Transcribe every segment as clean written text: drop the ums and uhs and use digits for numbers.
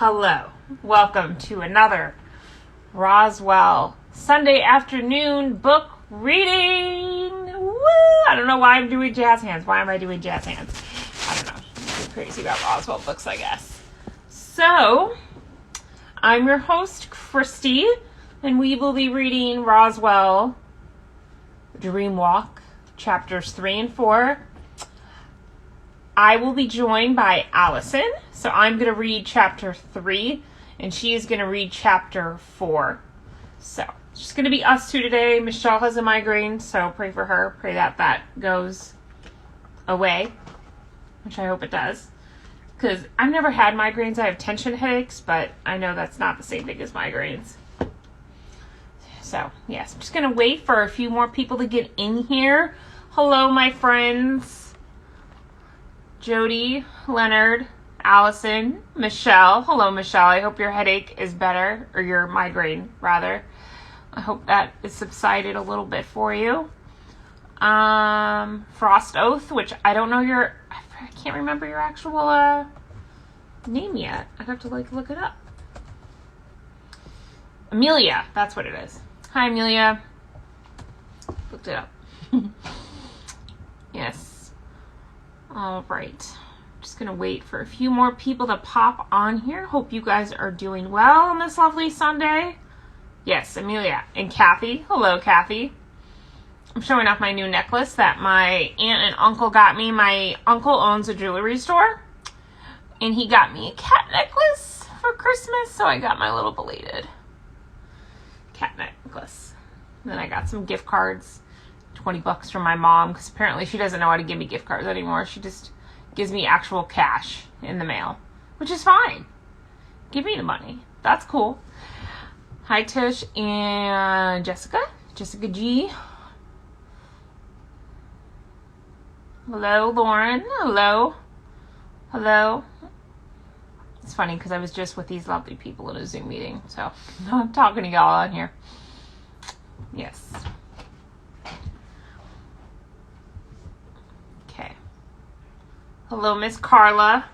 Hello. Welcome to another Roswell Sunday afternoon book reading. Woo! I don't know why I'm doing jazz hands. Why am I doing jazz hands? I don't know. I'm crazy about Roswell books, I guess. So, I'm your host, Christy, and we will be reading Roswell Dreamwalk, chapters 3 and 4. I will be joined by Alison, so I'm going to read chapter 3, and she is going to read chapter 4. So, it's just going to be us two today. Michelle has a migraine, so pray for her. Pray that that goes away, which I hope it does. Because I've never had migraines. I have tension headaches, but I know that's not the same thing as migraines. So, yes, I'm just going to wait for a few more people to get in here. Hello, my friends. Jody, Leonard, Allison, Michelle. Hello, Michelle. I hope your headache is better, or your migraine, rather. I hope that is subsided a little bit for you. Frost Oath, which I don't know I can't remember your actual name yet. I have to look it up. Amelia, that's what it is. Hi, Amelia. Looked it up. Yes. All right. Just going to wait for a few more people to pop on here. Hope you guys are doing well on this lovely Sunday. Yes, Amelia and Kathy. Hello, Kathy. I'm showing off my new necklace that my aunt and uncle got me. My uncle owns a jewelry store, and he got me a cat necklace for Christmas, so I got my little belated cat necklace. And then I got some gift cards. $20 from my mom, because apparently she doesn't know how to give me gift cards anymore. She just gives me actual cash in the mail, which is fine. Give me the money. That's cool. Hi, Tish and Jessica. Jessica G. Hello, Lauren. Hello. Hello. It's funny because I was just with these lovely people in a Zoom meeting, so I'm talking to y'all on here. Yes. Okay. Hello, Miss Carla.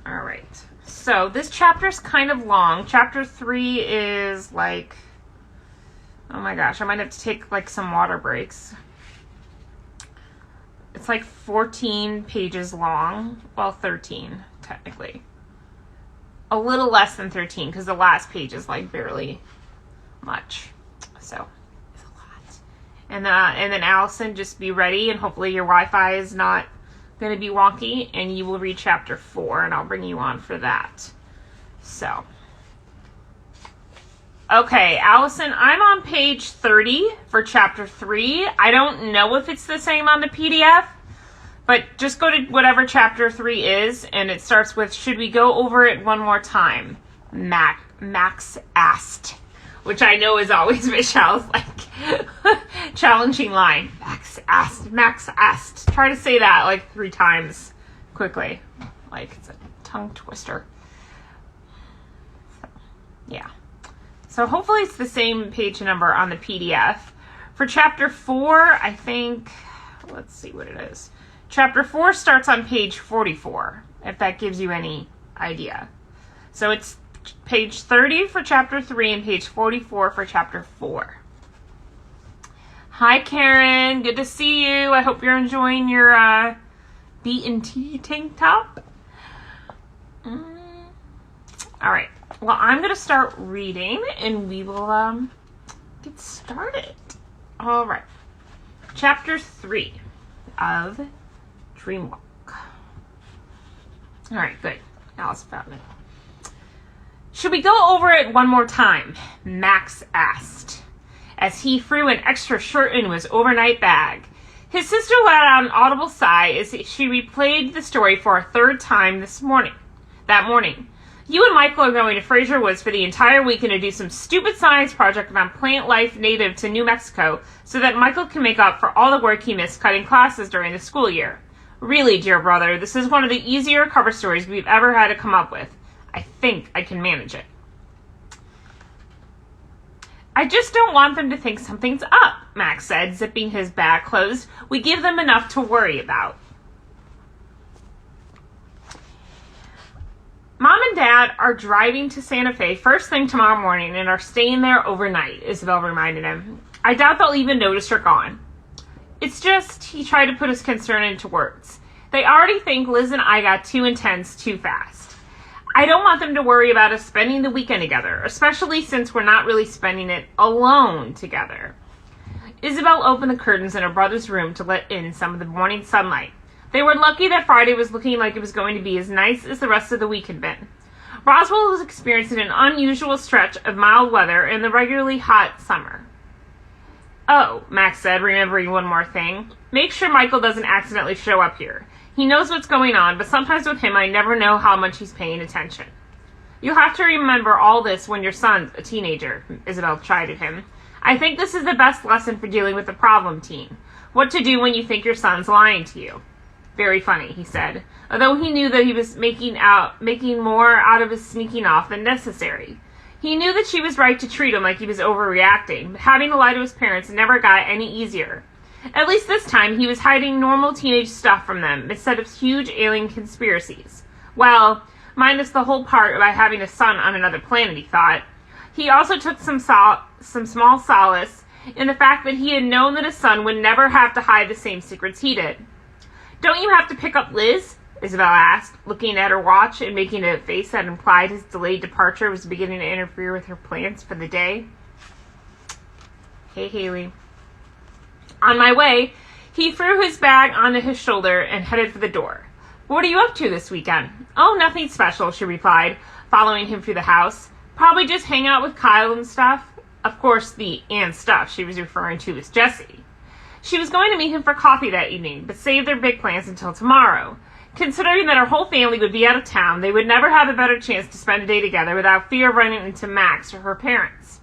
All right. So this chapter's kind of long. Chapter 3 is like, oh my gosh, I might have to take like some water breaks. It's like 14 pages long. Well, 13 technically. A little less than 13 because the last page is like barely much. So it's a lot. And then Allison, just be ready, and hopefully your Wi-Fi is not going to be wonky, and you will read chapter 4, and I'll bring you on for that. So, okay, Allison, I'm on page 30 for chapter 3. I don't know if it's the same on the PDF, but just go to whatever chapter 3 is, and it starts with, should we go over it one more time? Max asked. Which I know is always Michelle's, challenging line. Max asked. Try to say that, 3 times quickly. It's a tongue twister. So, yeah. So hopefully it's the same page number on the PDF. For chapter 4, I think, let's see what it is. Chapter 4 starts on page 44, if that gives you any idea. So it's page 30 for chapter 3 and page 44 for chapter 4. Hi, Karen. Good to see you. I hope you're enjoying your B&T tank top. All right. Well, I'm going to start reading, and we will get started. All right. Chapter 3 of Dreamwalk. All right, good. Alice found it. Should we go over it one more time? Max asked, as he threw an extra shirt into his overnight bag. His sister let out an audible sigh as she replayed the story for a third time that morning. You and Michael are going to Fraser Woods for the entire weekend to do some stupid science project on plant life native to New Mexico so that Michael can make up for all the work he missed cutting classes during the school year. Really, dear brother, this is one of the easier cover stories we've ever had to come up with. I think I can manage it. I just don't want them to think something's up, Max said, zipping his bag closed. We give them enough to worry about. Dad are driving to Santa Fe first thing tomorrow morning and are staying there overnight, Isabel reminded him. I doubt they'll even notice you're gone. It's just, he tried to put his concern into words. They already think Liz and I got too intense too fast. I don't want them to worry about us spending the weekend together, especially since we're not really spending it alone together. Isabel opened the curtains in her brother's room to let in some of the morning sunlight. They were lucky that Friday was looking like it was going to be as nice as the rest of the week had been. Roswell was experiencing an unusual stretch of mild weather in the regularly hot summer. Oh, Max said, remembering one more thing. Make sure Michael doesn't accidentally show up here. He knows what's going on, but sometimes with him I never know how much he's paying attention. You'll have to remember all this when your son's a teenager, Isabel chided him. I think this is the best lesson for dealing with the problem teen. What to do when you think your son's lying to you. Very funny, he said, although he knew that he was making more out of his sneaking off than necessary. He knew that she was right to treat him like he was overreacting, but having to lie to his parents never got any easier. At least this time, he was hiding normal teenage stuff from them, instead of huge alien conspiracies. Well, minus the whole part about having a son on another planet, he thought. He also took some small solace in the fact that he had known that his son would never have to hide the same secrets he did. Don't you have to pick up Liz? Isabel asked, looking at her watch and making a face that implied his delayed departure was beginning to interfere with her plans for the day. Hey, Haley. On my way, he threw his bag onto his shoulder and headed for the door. What are you up to this weekend? Oh, nothing special, she replied, following him through the house. Probably just hang out with Kyle and stuff. Of course, the and stuff she was referring to was Jessie. She was going to meet him for coffee that evening, but saved their big plans until tomorrow. Considering that her whole family would be out of town, they would never have a better chance to spend a day together without fear of running into Max or her parents.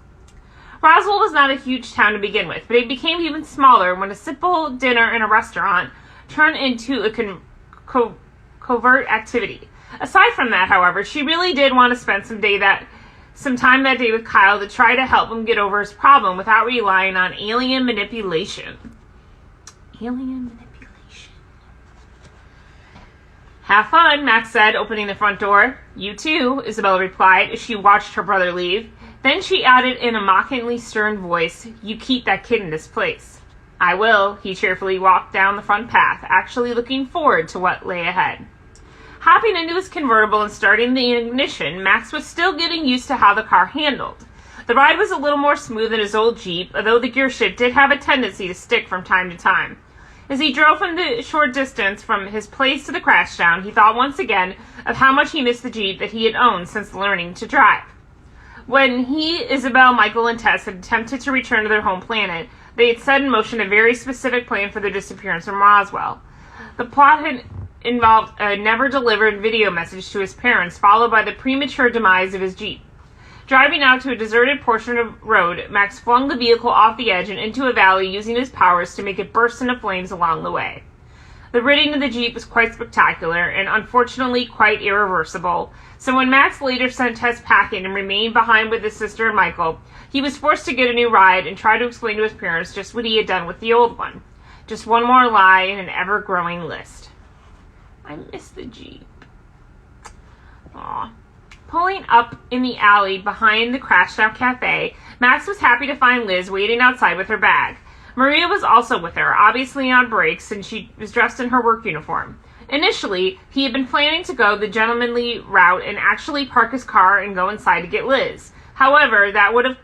Roswell was not a huge town to begin with, but it became even smaller when a simple dinner in a restaurant turned into a covert activity. Aside from that, however, she really did want to spend some time that day with Kyle to try to help him get over his problem without relying on alien manipulation. Alien manipulation. Have fun, Max said, opening the front door. You too, Isabel replied as she watched her brother leave. Then she added in a mockingly stern voice, you keep that kid in this place. I will, he cheerfully walked down the front path, actually looking forward to what lay ahead. Hopping into his convertible and starting the ignition, Max was still getting used to how the car handled. The ride was a little more smooth than his old Jeep, although the gearshift did have a tendency to stick from time to time. As he drove from the short distance from his place to the crashdown, he thought once again of how much he missed the Jeep that he had owned since learning to drive. When he, Isabel, Michael, and Tess had attempted to return to their home planet, they had set in motion a very specific plan for their disappearance from Roswell. The plot had involved a never-delivered video message to his parents, followed by the premature demise of his Jeep. Driving out to a deserted portion of road, Max flung the vehicle off the edge and into a valley using his powers to make it burst into flames along the way. The ridding of the Jeep was quite spectacular and unfortunately quite irreversible, so when Max later sent Tess packing and remained behind with his sister and Michael, he was forced to get a new ride and try to explain to his parents just what he had done with the old one. Just one more lie in an ever-growing list. I miss the Jeep. Aw. Pulling up in the alley behind the crashed-out cafe, Max was happy to find Liz waiting outside with her bag. Maria was also with her, obviously on break since she was dressed in her work uniform. Initially, he had been planning to go the gentlemanly route and actually park his car and go inside to get Liz. However, that would have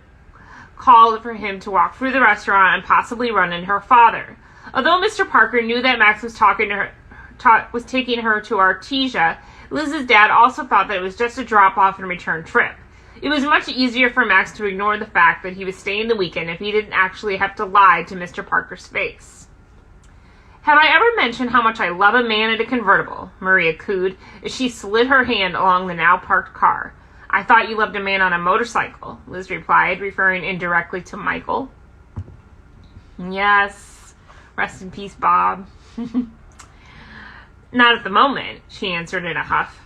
called for him to walk through the restaurant and possibly run into her father. Although Mr. Parker knew that Max was taking her to Artesia, Liz's dad also thought that it was just a drop-off and return trip. It was much easier for Max to ignore the fact that he was staying the weekend if he didn't actually have to lie to Mr. Parker's face. Have I ever mentioned how much I love a man in a convertible? Maria cooed as she slid her hand along the now-parked car. I thought you loved a man on a motorcycle, Liz replied, referring indirectly to Michael. Yes. Rest in peace, Bob. Not at the moment, she answered in a huff.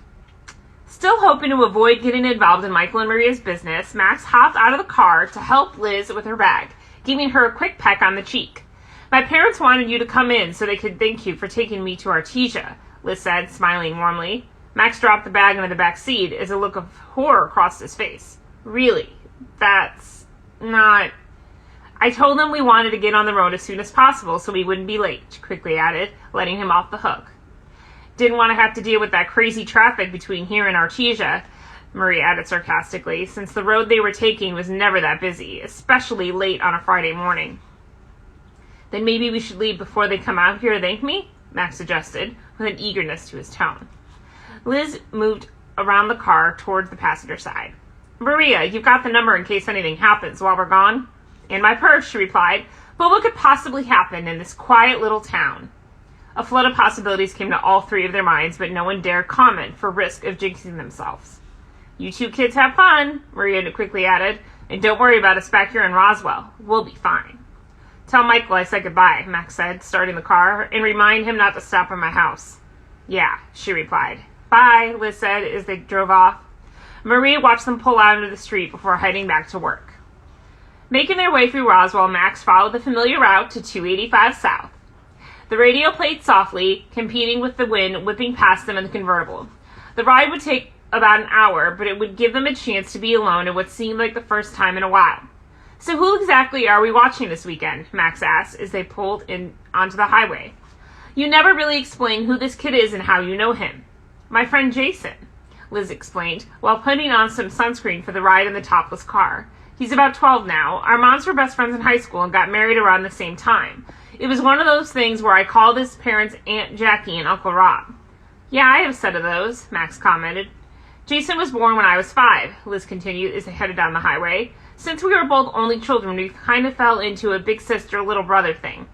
Still hoping to avoid getting involved in Michael and Maria's business, Max hopped out of the car to help Liz with her bag, giving her a quick peck on the cheek. My parents wanted you to come in so they could thank you for taking me to Artesia, Liz said, smiling warmly. Max dropped the bag into the back seat as a look of horror crossed his face. Really? That's not... I told them we wanted to get on the road as soon as possible so we wouldn't be late, she quickly added, letting him off the hook. Didn't want to have to deal with that crazy traffic between here and Artesia, Marie added sarcastically, since the road they were taking was never that busy, especially late on a Friday morning. Then maybe we should leave before they come out here to thank me? Max suggested, with an eagerness to his tone. Liz moved around the car towards the passenger side. Maria, you've got the number in case anything happens while we're gone? In my purse, she replied, but what could possibly happen in this quiet little town? A flood of possibilities came to all three of their minds, but no one dared comment for risk of jinxing themselves. You two kids have fun, Maria quickly added, and don't worry about us back here in Roswell. We'll be fine. Tell Michael I said goodbye, Max said, starting the car, and remind him not to stop at my house. Yeah, she replied. Bye, Liz said as they drove off. Maria watched them pull out into the street before heading back to work. Making their way through Roswell, Max followed the familiar route to 285 South. The radio played softly, competing with the wind whipping past them in the convertible. The ride would take about an hour, but it would give them a chance to be alone at what seemed like the first time in a while. So who exactly are we watching this weekend? Max asked as they pulled in onto the highway. You never really explain who this kid is and how you know him. My friend Jason, Liz explained, while putting on some sunscreen for the ride in the topless car. He's about 12 now. Our moms were best friends in high school and got married around the same time. It was one of those things where I called his parents Aunt Jackie and Uncle Rob. Yeah, I have a set of those, Max commented. Jason was born when I was 5, Liz continued as they headed down the highway. Since we were both only children, we kind of fell into a big sister, little brother thing.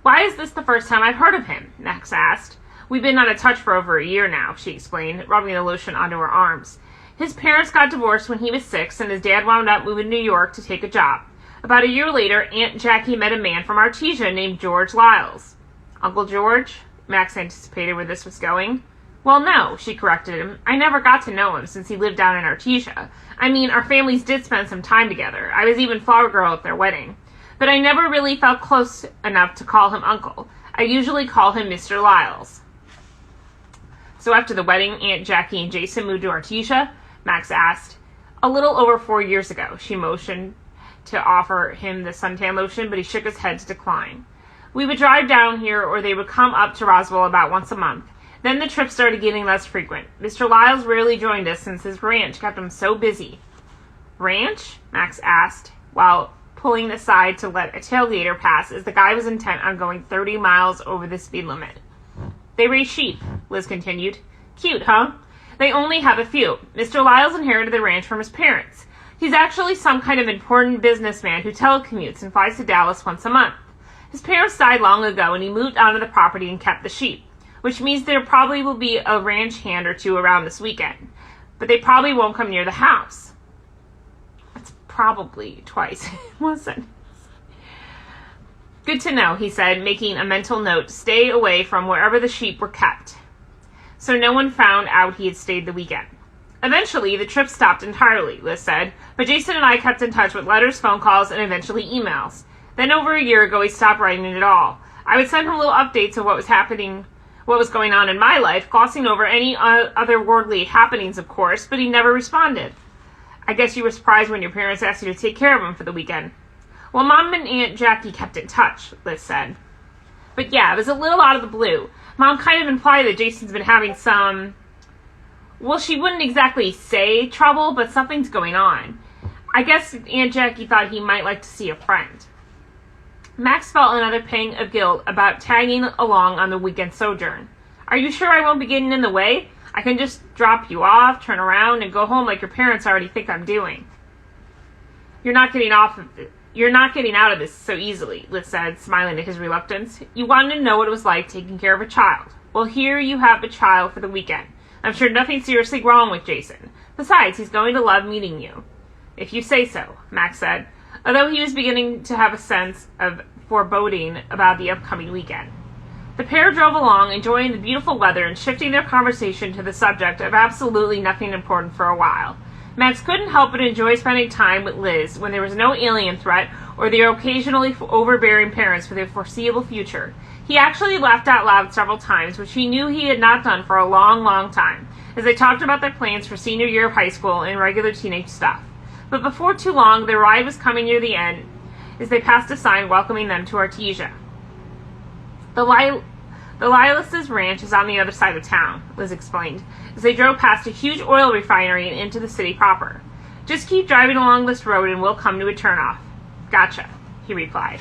Why is this the first time I've heard of him? Max asked. We've been out of touch for over a year now, she explained, rubbing the lotion onto her arms. His parents got divorced when he was 6, and his dad wound up moving to New York to take a job. About a year later, Aunt Jackie met a man from Artesia named George Lyles. Uncle George? Max anticipated where this was going. Well, no, she corrected him. I never got to know him since he lived down in Artesia. I mean, our families did spend some time together. I was even flower girl at their wedding. But I never really felt close enough to call him uncle. I usually call him Mr. Lyles. So after the wedding, Aunt Jackie and Jason moved to Artesia? Max asked. A little over 4 years ago, she motioned to offer him the suntan lotion, but he shook his head to decline. We would drive down here, or they would come up to Roswell about once a month. Then the trip started getting less frequent. Mr. Lyles rarely joined us since his ranch kept him so busy. Ranch? Max asked, while pulling aside to let a tailgater pass as the guy was intent on going 30 miles over the speed limit. They raise sheep, Liz continued. Cute, huh? They only have a few. Mr. Lyles inherited the ranch from his parents. He's actually some kind of important businessman who telecommutes and flies to Dallas once a month. His parents died long ago and he moved onto the property and kept the sheep, which means there probably will be a ranch hand or two around this weekend. But they probably won't come near the house. That's probably twice in one sentence. Good to know, he said, making a mental note to stay away from wherever the sheep were kept, so no one found out he had stayed the weekend. Eventually, the trip stopped entirely, Liz said, but Jason and I kept in touch with letters, phone calls, and eventually emails. Then over a year ago, he stopped writing it all. I would send him little updates of what was going on in my life, glossing over any otherworldly happenings, of course, but he never responded. I guess you were surprised when your parents asked you to take care of him for the weekend. Well, Mom and Aunt Jackie kept in touch, Liz said. But yeah, it was a little out of the blue. Mom kind of implied that Jason's been having some... Well, she wouldn't exactly say trouble, but something's going on. I guess Aunt Jackie thought he might like to see a friend. Max felt another pang of guilt about tagging along on the weekend sojourn. Are you sure I won't be getting in the way? I can just drop you off, turn around, and go home like your parents already think I'm doing. You're not getting out of this so easily, Liz said, smiling at his reluctance. You wanted to know what it was like taking care of a child. Well, here you have a child for the weekend. I'm sure nothing's seriously wrong with Jason. Besides, he's going to love meeting you. If you say so, Max said, although he was beginning to have a sense of foreboding about the upcoming weekend. The pair drove along, enjoying the beautiful weather and shifting their conversation to the subject of absolutely nothing important for a while. Max couldn't help but enjoy spending time with Liz when there was no alien threat or their occasionally overbearing parents for the foreseeable future. He actually laughed out loud several times, which he knew he had not done for a long, long time, as they talked about their plans for senior year of high school and regular teenage stuff. But before too long, their ride was coming near the end as they passed a sign welcoming them to Artesia. The Lilas's ranch is on the other side of town, Liz explained, as they drove past a huge oil refinery and into the city proper. Just keep driving along this road and we'll come to a turnoff. Gotcha, he replied.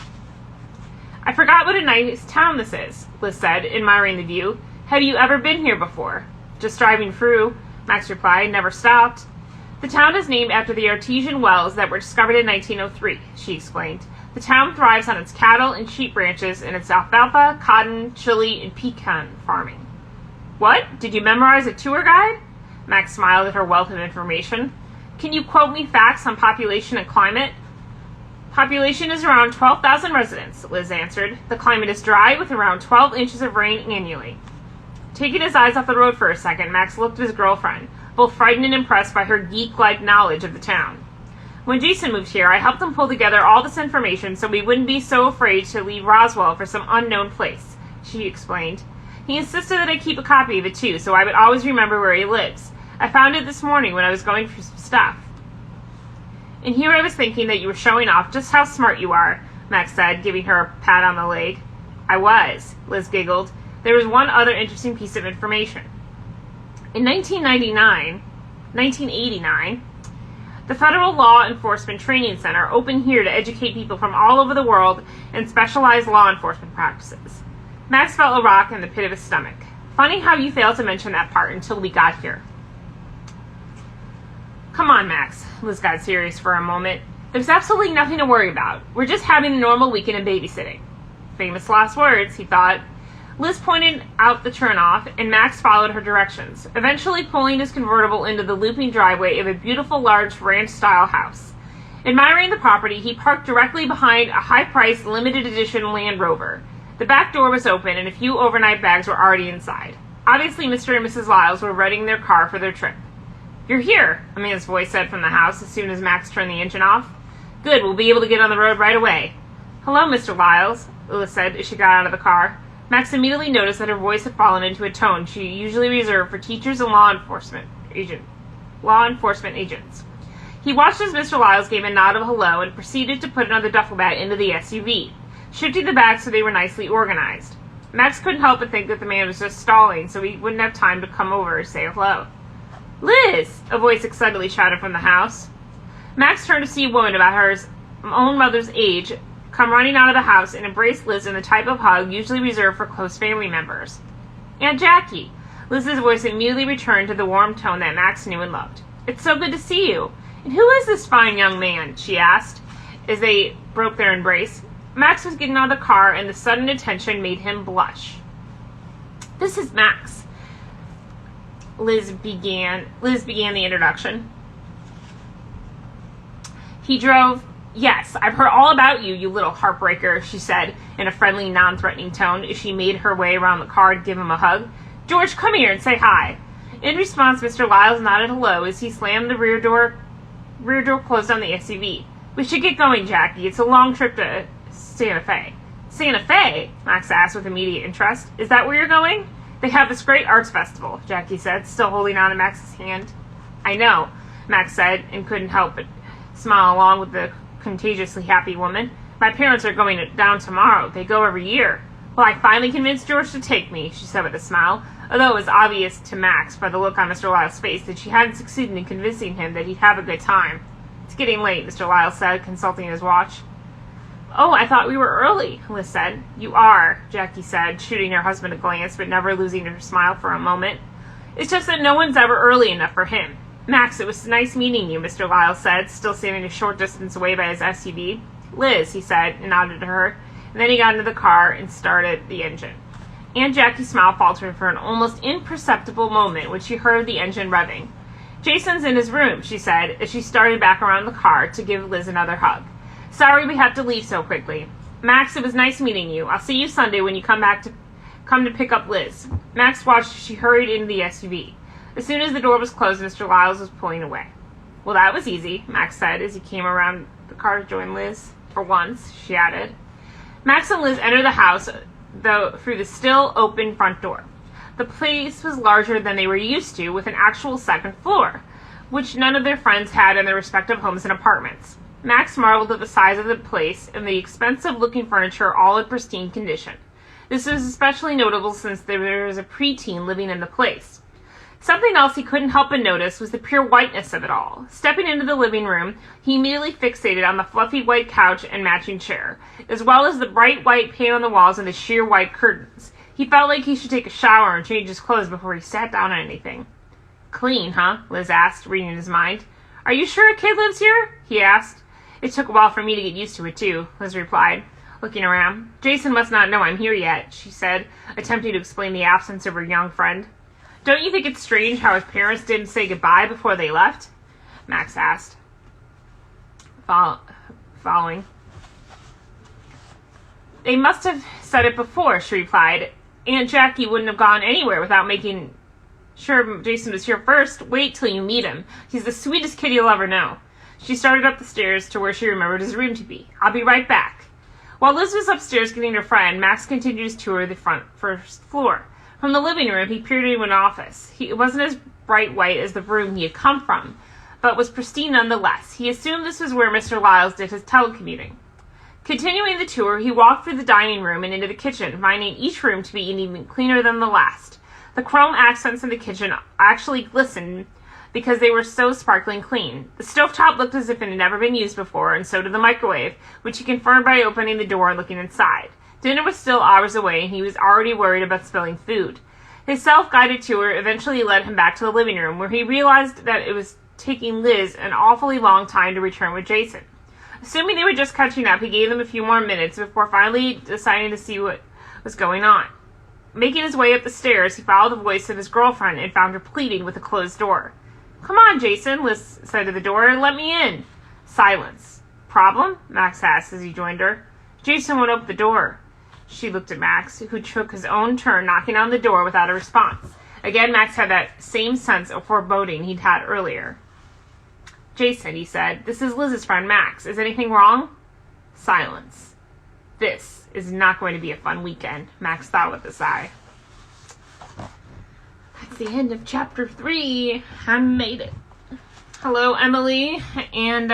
I forgot what a nice town this is, Liz said, admiring the view. Have you ever been here before? Just driving through, Max replied, never stopped. The town is named after the artesian wells that were discovered in 1903, she explained. The town thrives on its cattle and sheep ranches and its alfalfa, cotton, chili, and pecan farming. What? Did you memorize a tour guide? Max smiled at her wealth of information. Can you quote me facts on population and climate? Population is around 12,000 residents, Liz answered. The climate is dry with around 12 inches of rain annually. Taking his eyes off the road for a second, Max looked at his girlfriend, both frightened and impressed by her geek-like knowledge of the town. When Jason moved here, I helped him pull together all this information so we wouldn't be so afraid to leave Roswell for some unknown place, she explained. He insisted that I keep a copy of it too, so I would always remember where he lives. I found it this morning when I was going through some stuff. And here I was thinking that you were showing off just how smart you are, Max said, giving her a pat on the leg. I was, Liz giggled. There was one other interesting piece of information. In 1989, the Federal Law Enforcement Training Center opened here to educate people from all over the world in specialized law enforcement practices. Max felt a rock in the pit of his stomach. Funny how you failed to mention that part until we got here. Come on, Max. Liz got serious for a moment. There's absolutely nothing to worry about. We're just having a normal weekend of babysitting. Famous last words, he thought. Liz pointed out the turnoff, and Max followed her directions, eventually pulling his convertible into the looping driveway of a beautiful large ranch-style house. Admiring the property, he parked directly behind a high-priced limited edition Land Rover. The back door was open, and a few overnight bags were already inside. Obviously, Mr. and Mrs. Lyles were renting their car for their trip. You're here, a man's voice said from the house as soon as Max turned the engine off. Good, we'll be able to get on the road right away. Hello, Mr. Lyles, Liz said as she got out of the car. Max immediately noticed that her voice had fallen into a tone she usually reserved for teachers and law enforcement agents. He watched as Mr. Lyles gave a nod of hello and proceeded to put another duffel bag into the SUV, shifting the bags so they were nicely organized. Max couldn't help but think that the man was just stalling so he wouldn't have time to come over and say hello. Liz! A voice excitedly shouted from the house. Max turned to see a woman about her own mother's age come running out of the house and embrace Liz in the type of hug usually reserved for close family members. Aunt Jackie! Liz's voice immediately returned to the warm tone that Max knew and loved. It's so good to see you. And who is this fine young man? She asked, as they broke their embrace. Max was getting out of the car, and the sudden attention made him blush. This is Max. Liz began the introduction. He drove. Yes, I've heard all about you, you little heartbreaker, she said in a friendly, non-threatening tone as she made her way around the car to give him a hug. George, come here and say hi. In response, Mr. Lyles nodded hello as he slammed the rear door closed on the SUV. We should get going, Jackie. It's a long trip to Santa Fe. Santa Fe? Max asked with immediate interest. Is that where you're going? They have this great arts festival, Jackie said, still holding on to Max's hand. I know, Max said, and couldn't help but smile along with the contagiously happy woman. My parents are going down tomorrow. They go every year. Well, I finally convinced George to take me, she said with a smile, although it was obvious to Max by the look on Mr. Lyle's face that she hadn't succeeded in convincing him that he'd have a good time. It's getting late, Mr. Lyle said, consulting his watch. Oh, I thought we were early, Liz said. You are, Jackie said, shooting her husband a glance, but never losing her smile for a moment. It's just that no one's ever early enough for him. Max, it was nice meeting you, Mr. Lyle said, still standing a short distance away by his SUV. Liz, he said, and nodded to her, and then he got into the car and started the engine. Aunt Jackie's smile faltered for an almost imperceptible moment when she heard the engine revving. Jason's in his room, she said, as she started back around the car to give Liz another hug. Sorry we have to leave so quickly. Max, it was nice meeting you. I'll see you Sunday when you come to pick up Liz. Max watched as she hurried into the SUV. As soon as the door was closed, Mr. Lyles was pulling away. Well, that was easy, Max said as he came around the car to join Liz. For once, she added. Max and Liz entered the house through the still open front door. The place was larger than they were used to, with an actual second floor, which none of their friends had in their respective homes and apartments. Max marveled at the size of the place and the expensive-looking furniture all in pristine condition. This was especially notable since there was a preteen living in the place. Something else he couldn't help but notice was the pure whiteness of it all. Stepping into the living room, he immediately fixated on the fluffy white couch and matching chair, as well as the bright white paint on the walls and the sheer white curtains. He felt like he should take a shower and change his clothes before he sat down on anything. "Clean, huh?" Liz asked, reading his mind. "Are you sure a kid lives here?" he asked. "It took a while for me to get used to it, too," Liz replied, looking around. "Jason must not know I'm here yet," she said, attempting to explain the absence of her young friend. "Don't you think it's strange how his parents didn't say goodbye before they left?" Max asked. Following. "They must have said it before," she replied. "Aunt Jackie wouldn't have gone anywhere without making sure Jason was here first. Wait till you meet him. He's the sweetest kid you'll ever know." She started up the stairs to where she remembered his room to be. "I'll be right back." While Liz was upstairs getting her friend, Max continued his tour of the first floor. From the living room, he peered into an office. It wasn't as bright white as the room he had come from, but was pristine nonetheless. He assumed this was where Mr. Lyles did his telecommuting. Continuing the tour, he walked through the dining room and into the kitchen, finding each room to be even cleaner than the last. The chrome accents in the kitchen actually glistened because they were so sparkling clean. The stovetop looked as if it had never been used before, and so did the microwave, which he confirmed by opening the door and looking inside. Dinner was still hours away, and he was already worried about spilling food. His self-guided tour eventually led him back to the living room, where he realized that it was taking Liz an awfully long time to return with Jason. Assuming they were just catching up, he gave them a few more minutes before finally deciding to see what was going on. Making his way up the stairs, he followed the voice of his girlfriend and found her pleading with a closed door. "Come on, Jason," Liz said to the door. "Let me in." Silence. "Problem?" Max asked as he joined her. "Jason won't open the door." She looked at Max, who took his own turn knocking on the door without a response. Again, Max had that same sense of foreboding he'd had earlier. "Jason," he said, "this is Liz's friend Max. Is anything wrong?" Silence. This is not going to be a fun weekend, Max thought with a sigh. That's the end of chapter 3. I made it. Hello, Emily, and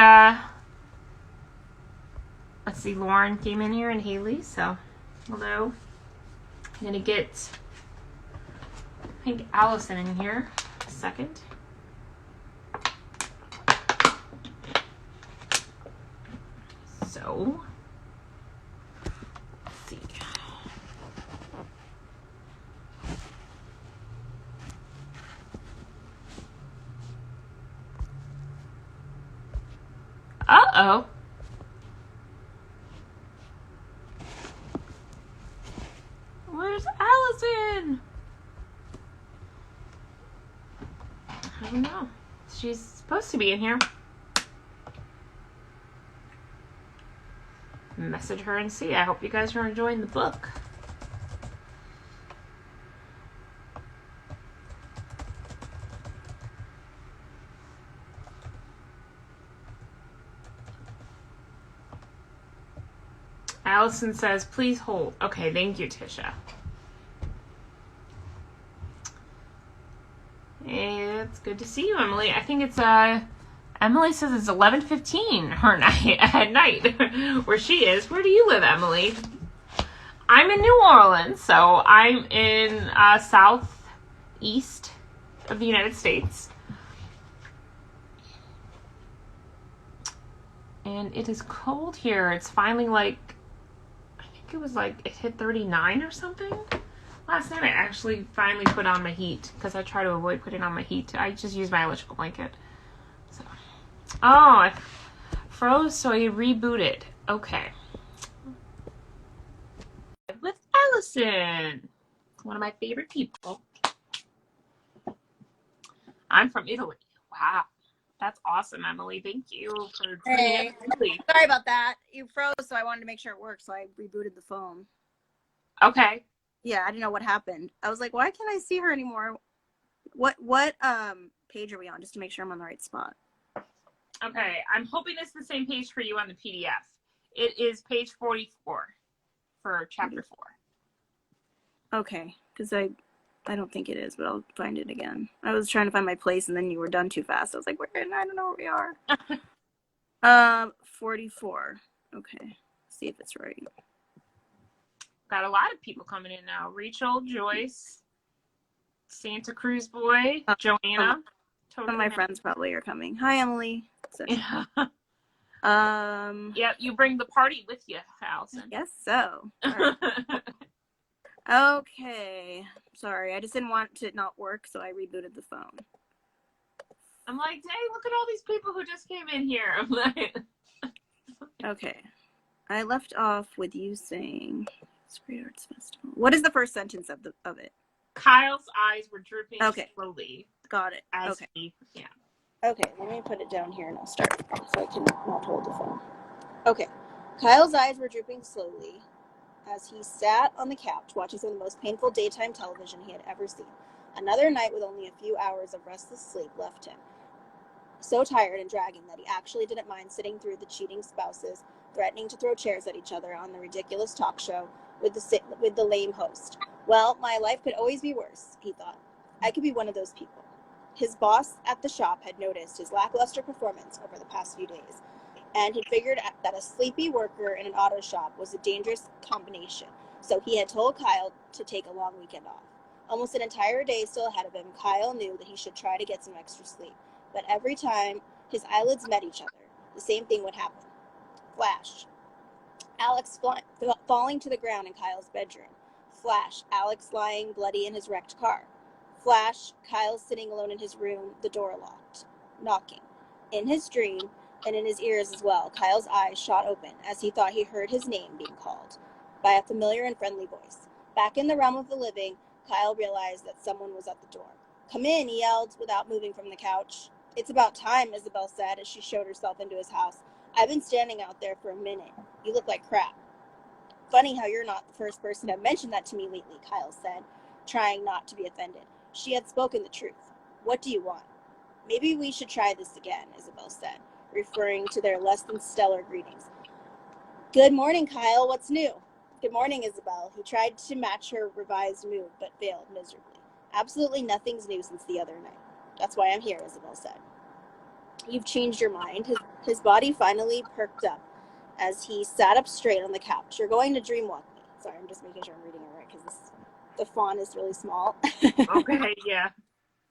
let's see, Lauren came in here and Haley, so hello. I'm going to get, I think, Alison in here a second. So, let's see. Uh-oh. Where's Alison? I don't know. She's supposed to be in here. Message her and see. I hope you guys are enjoying the book. Alison says, "Please hold." Okay, thank you, Tisha. It's good to see you, Emily. I think it's Emily says it's 11:15 her night at night where she is. Where do you live, Emily? I'm in New Orleans, so I'm in southeast of the United States. And it is cold here. It's finally like, I think it was like, it hit 39 or something. Last night I actually finally put on my heat because I try to avoid putting on my heat. I just use my electrical blanket. So, oh, I froze, so I rebooted. Okay. With Alison, one of my favorite people. I'm from Italy. Wow. That's awesome, Emily. Thank you for joining us. Really. Sorry about that. You froze, so I wanted to make sure it worked, so I rebooted the phone. Okay. Yeah, I didn't know what happened. I was like, why can't I see her anymore? What page are we on, just to make sure I'm on the right spot? Okay, I'm hoping it's the same page for you on the PDF. It is page 44 for chapter 4. Okay, because I don't think it is, but I'll find it again. I was trying to find my place, and then you were done too fast. I was like, where? I don't know where we are. 44. Okay, see if it's right. Got a lot of people coming in now. Rachel, Joyce, Santa Cruz Boy, Joanna. Some of my friends probably are coming. Hi, Emily. Yeah. Yeah, you bring the party with you, Alison. I guess so. Right. Okay. Sorry, I just didn't want it to not work, so I rebooted the phone. I'm like, hey, look at all these people who just came in here. I'm like, okay. I left off with you saying it's Great Arts Festival. What is the first sentence of it? Kyle's eyes were drooping slowly. Got it. Okay. Okay, let me put it down here and I'll start so I can not hold the phone. Okay. Kyle's eyes were drooping slowly as he sat on the couch watching some of the most painful daytime television he had ever seen. Another night with only a few hours of restless sleep left him so tired and dragging that he actually didn't mind sitting through the cheating spouses threatening to throw chairs at each other on the ridiculous talk show with the lame host. Well, my life could always be worse, he thought. I could be one of those people. His boss at the shop had noticed his lackluster performance over the past few days, and had figured that a sleepy worker in an auto shop was a dangerous combination, so he had told Kyle to take a long weekend off. Almost an entire day still ahead of him, Kyle knew that he should try to get some extra sleep. But every time his eyelids met each other, the same thing would happen. Flash. Alex falling to the ground in Kyle's bedroom. Flash. Alex lying bloody in his wrecked car. Flash. Kyle sitting alone in his room, the door locked, knocking. In his dream, and in his ears as well, Kyle's eyes shot open as he thought he heard his name being called by a familiar and friendly voice. Back in the realm of the living, Kyle realized that someone was at the door. Come in, he yelled without moving from the couch. It's about time, Isabel said as she showed herself into his house. I've been standing out there for a minute. You look like crap. Funny how you're not the first person to have mentioned that to me lately, Kyle said, trying not to be offended. She had spoken the truth. What do you want? Maybe we should try this again, Isabel said, referring to their less than stellar greetings. Good morning, Kyle. What's new? Good morning, Isabel. He tried to match her revised mood, but failed miserably. Absolutely nothing's new since the other night. That's why I'm here, Isabel said. You've changed your mind. His body finally perked up as he sat up straight on the couch. You're going to Dreamwalk me. Sorry, I'm just making sure I'm reading it right because the font is really small. Okay, yeah.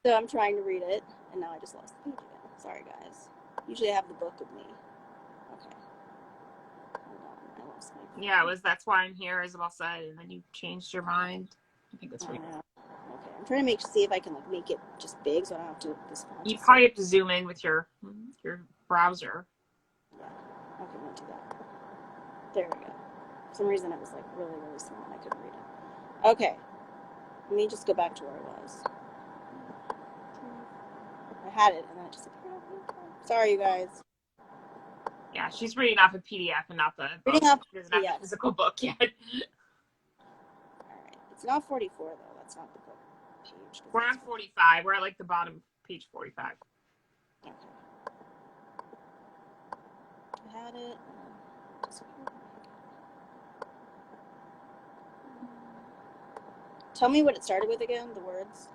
So I'm trying to read it, and now I just lost the page again. Sorry, guys. Usually I have the book with me. Okay. Hold on. I lost my page. Yeah, that's why I'm here, Isabel said, and then you changed your mind. I think that's right. Okay, I'm trying to see if I can make it just big so I don't have to. You probably have to zoom in with your browser. Yeah. Okay, I'm gonna do that. There we go. For some reason it was really, really small and I couldn't read it. Okay. Let me just go back to where I was. I had it and then it just appeared. Sorry, you guys. Yeah, she's reading off a PDF and not the book. Reading off she doesn't have the physical book yet. Alright. It's not 44 though. That's not the book page. We're on 45. We're at the bottom of page 45. Okay. I had it. Tell me what it started with again, the words.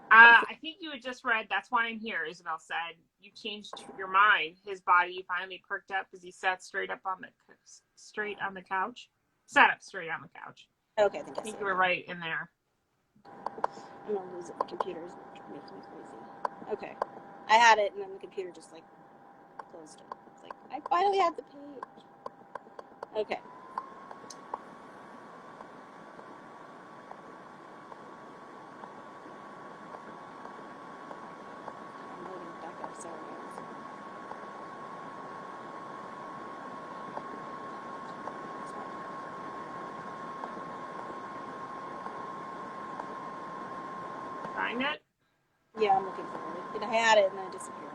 I think you had just read, that's why I'm here, Isabel said. You changed your mind. His body finally perked up as he sat straight on the couch. Sat up straight on the couch. Okay, I think you were right in there. I'm going to lose it. My computer's making me crazy. Okay. I had it, and then the computer just, closed it. It's I finally had the page. Okay. I'm loading back up. Sorry, guys. Find it? Yeah, I'm looking for it. I had it, and then it disappeared.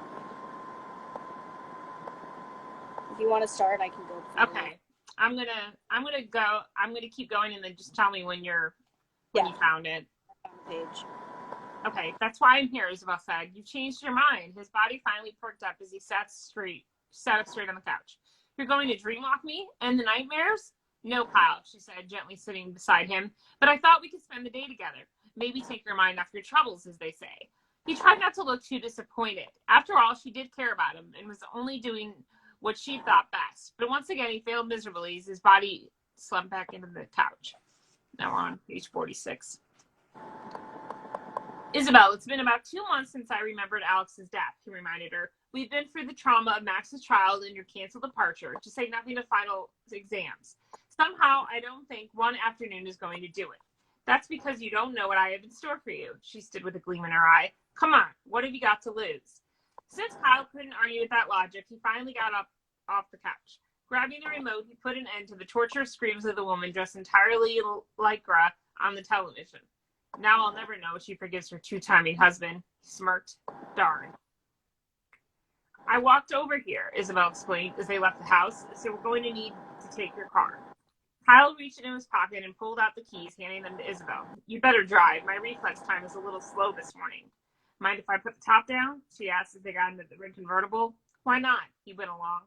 If you want to start, I can go. Okay. I'm gonna keep going, and then just tell me when you found it. On the page. Okay, that's why I'm here, Isabel said. You changed your mind. His body finally perked up as he sat up straight on the couch. You're going to dreamwalk me and the nightmares? No, Kyle, she said, gently sitting beside him, but I thought we could spend the day together. Maybe take your mind off your troubles, as they say. He tried not to look too disappointed. After all, she did care about him and was only doing what she thought best. But once again, he failed miserably as his body slumped back into the couch. Now we're on page 46. Isabel, it's been about 2 months since I remembered Alex's death, he reminded her. We've been through the trauma of Max's trial and your canceled departure, to say nothing of final exams. Somehow, I don't think one afternoon is going to do it. That's because you don't know what I have in store for you. She stood with a gleam in her eye. Come on, what have you got to lose? Since Kyle couldn't argue with that logic, he finally got up off the couch. Grabbing the remote, he put an end to the torturous screams of the woman dressed entirely like Gra on the television. Now I'll never know if she forgives her two-timing husband. He smirked. Darn. I walked over here, Isabel explained as they left the house, so we're going to need to take your car. Kyle reached into his pocket and pulled out the keys, handing them to Isabel. You better drive. My reflex time is a little slow this morning. Mind if I put the top down? She asked as they got into the red convertible. Why not? He went along.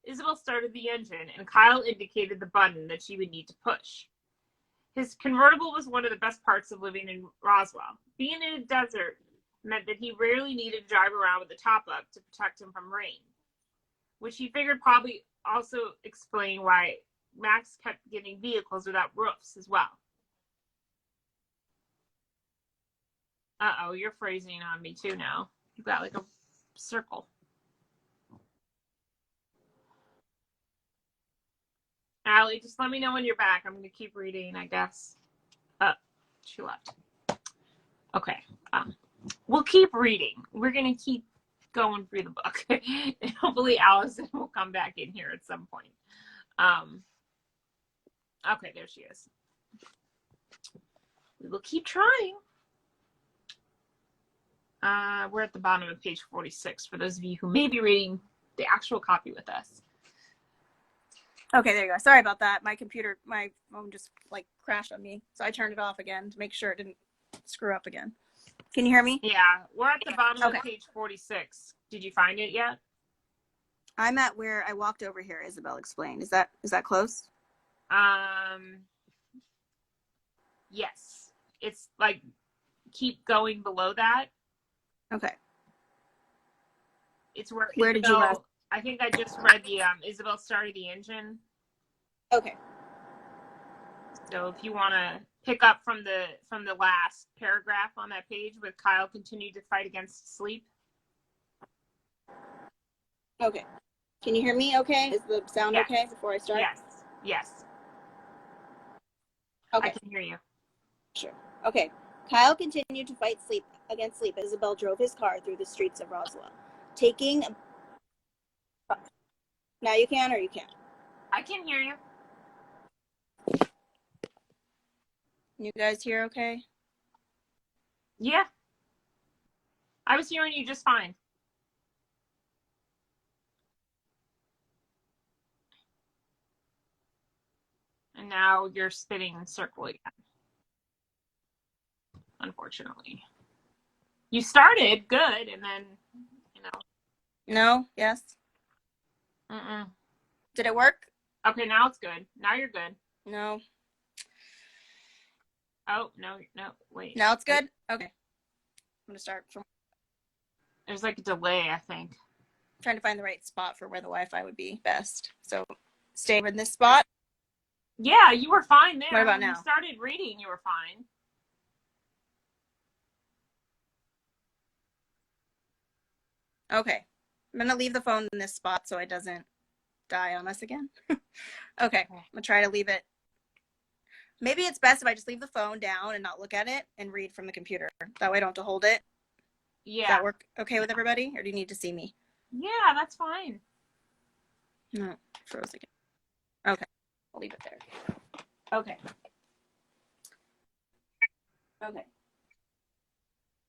Isabel started the engine, and Kyle indicated the button that she would need to push. His convertible was one of the best parts of living in Roswell. Being in a desert meant that he rarely needed to drive around with the top up to protect him from rain, which he figured probably also explained why Max kept getting vehicles without roofs as well. Uh-oh, you're phrasing on me too now. You've got like a circle. Allie, just let me know when you're back. I'm going to keep reading, I guess. She left. Okay. We'll keep reading. We're going to keep going through the book. And hopefully Alison will come back in here at some point. Okay, there she is. We will keep trying. We're at the bottom of page 46 for those of you who may be reading the actual copy with us. Okay, there you go. Sorry about that. My phone just like crashed on me. So I turned it off again to make sure it didn't screw up again. Can you hear me? Yeah, we're at the bottom of page 46. Did you find it yet? I'm at where I walked over here, Isabel explained. Is that close? Yes. It's like keep going below that. Okay. It's where Isabel, did you last? I think I just read the Isabel started the engine. Okay. So if you want to pick up from the last paragraph on that page with Kyle continued to fight against sleep. Okay. Can you hear me okay? Is the sound okay before I start? Yes. Okay. I can hear you. Sure. Okay. Kyle continued to fight against sleep as Isabel drove his car through the streets of Roswell. Now you can or you can't? I can hear you. You guys hear okay? Yeah. I was hearing you just fine. And now you're spinning in a circle again. Unfortunately. You started good and then, No? Yes? Did it work? Okay, now it's good. Now you're good. No. Oh, no, wait. Now it's good? Okay. I'm going to start from... There's like a delay, I think. I'm trying to find the right spot for where the Wi-Fi would be best. So stay in this spot. Yeah, you were fine there. What about when now? you started reading, you were fine. Okay. I'm going to leave the phone in this spot so it doesn't die on us again. Okay. I'm going to try to leave it. Maybe it's best if I just leave the phone down and not look at it and read from the computer. That way I don't have to hold it. Yeah. Does that work okay with everybody? Or do you need to see me? Yeah, that's fine. No, froze again. Okay. I'll leave it there. Okay.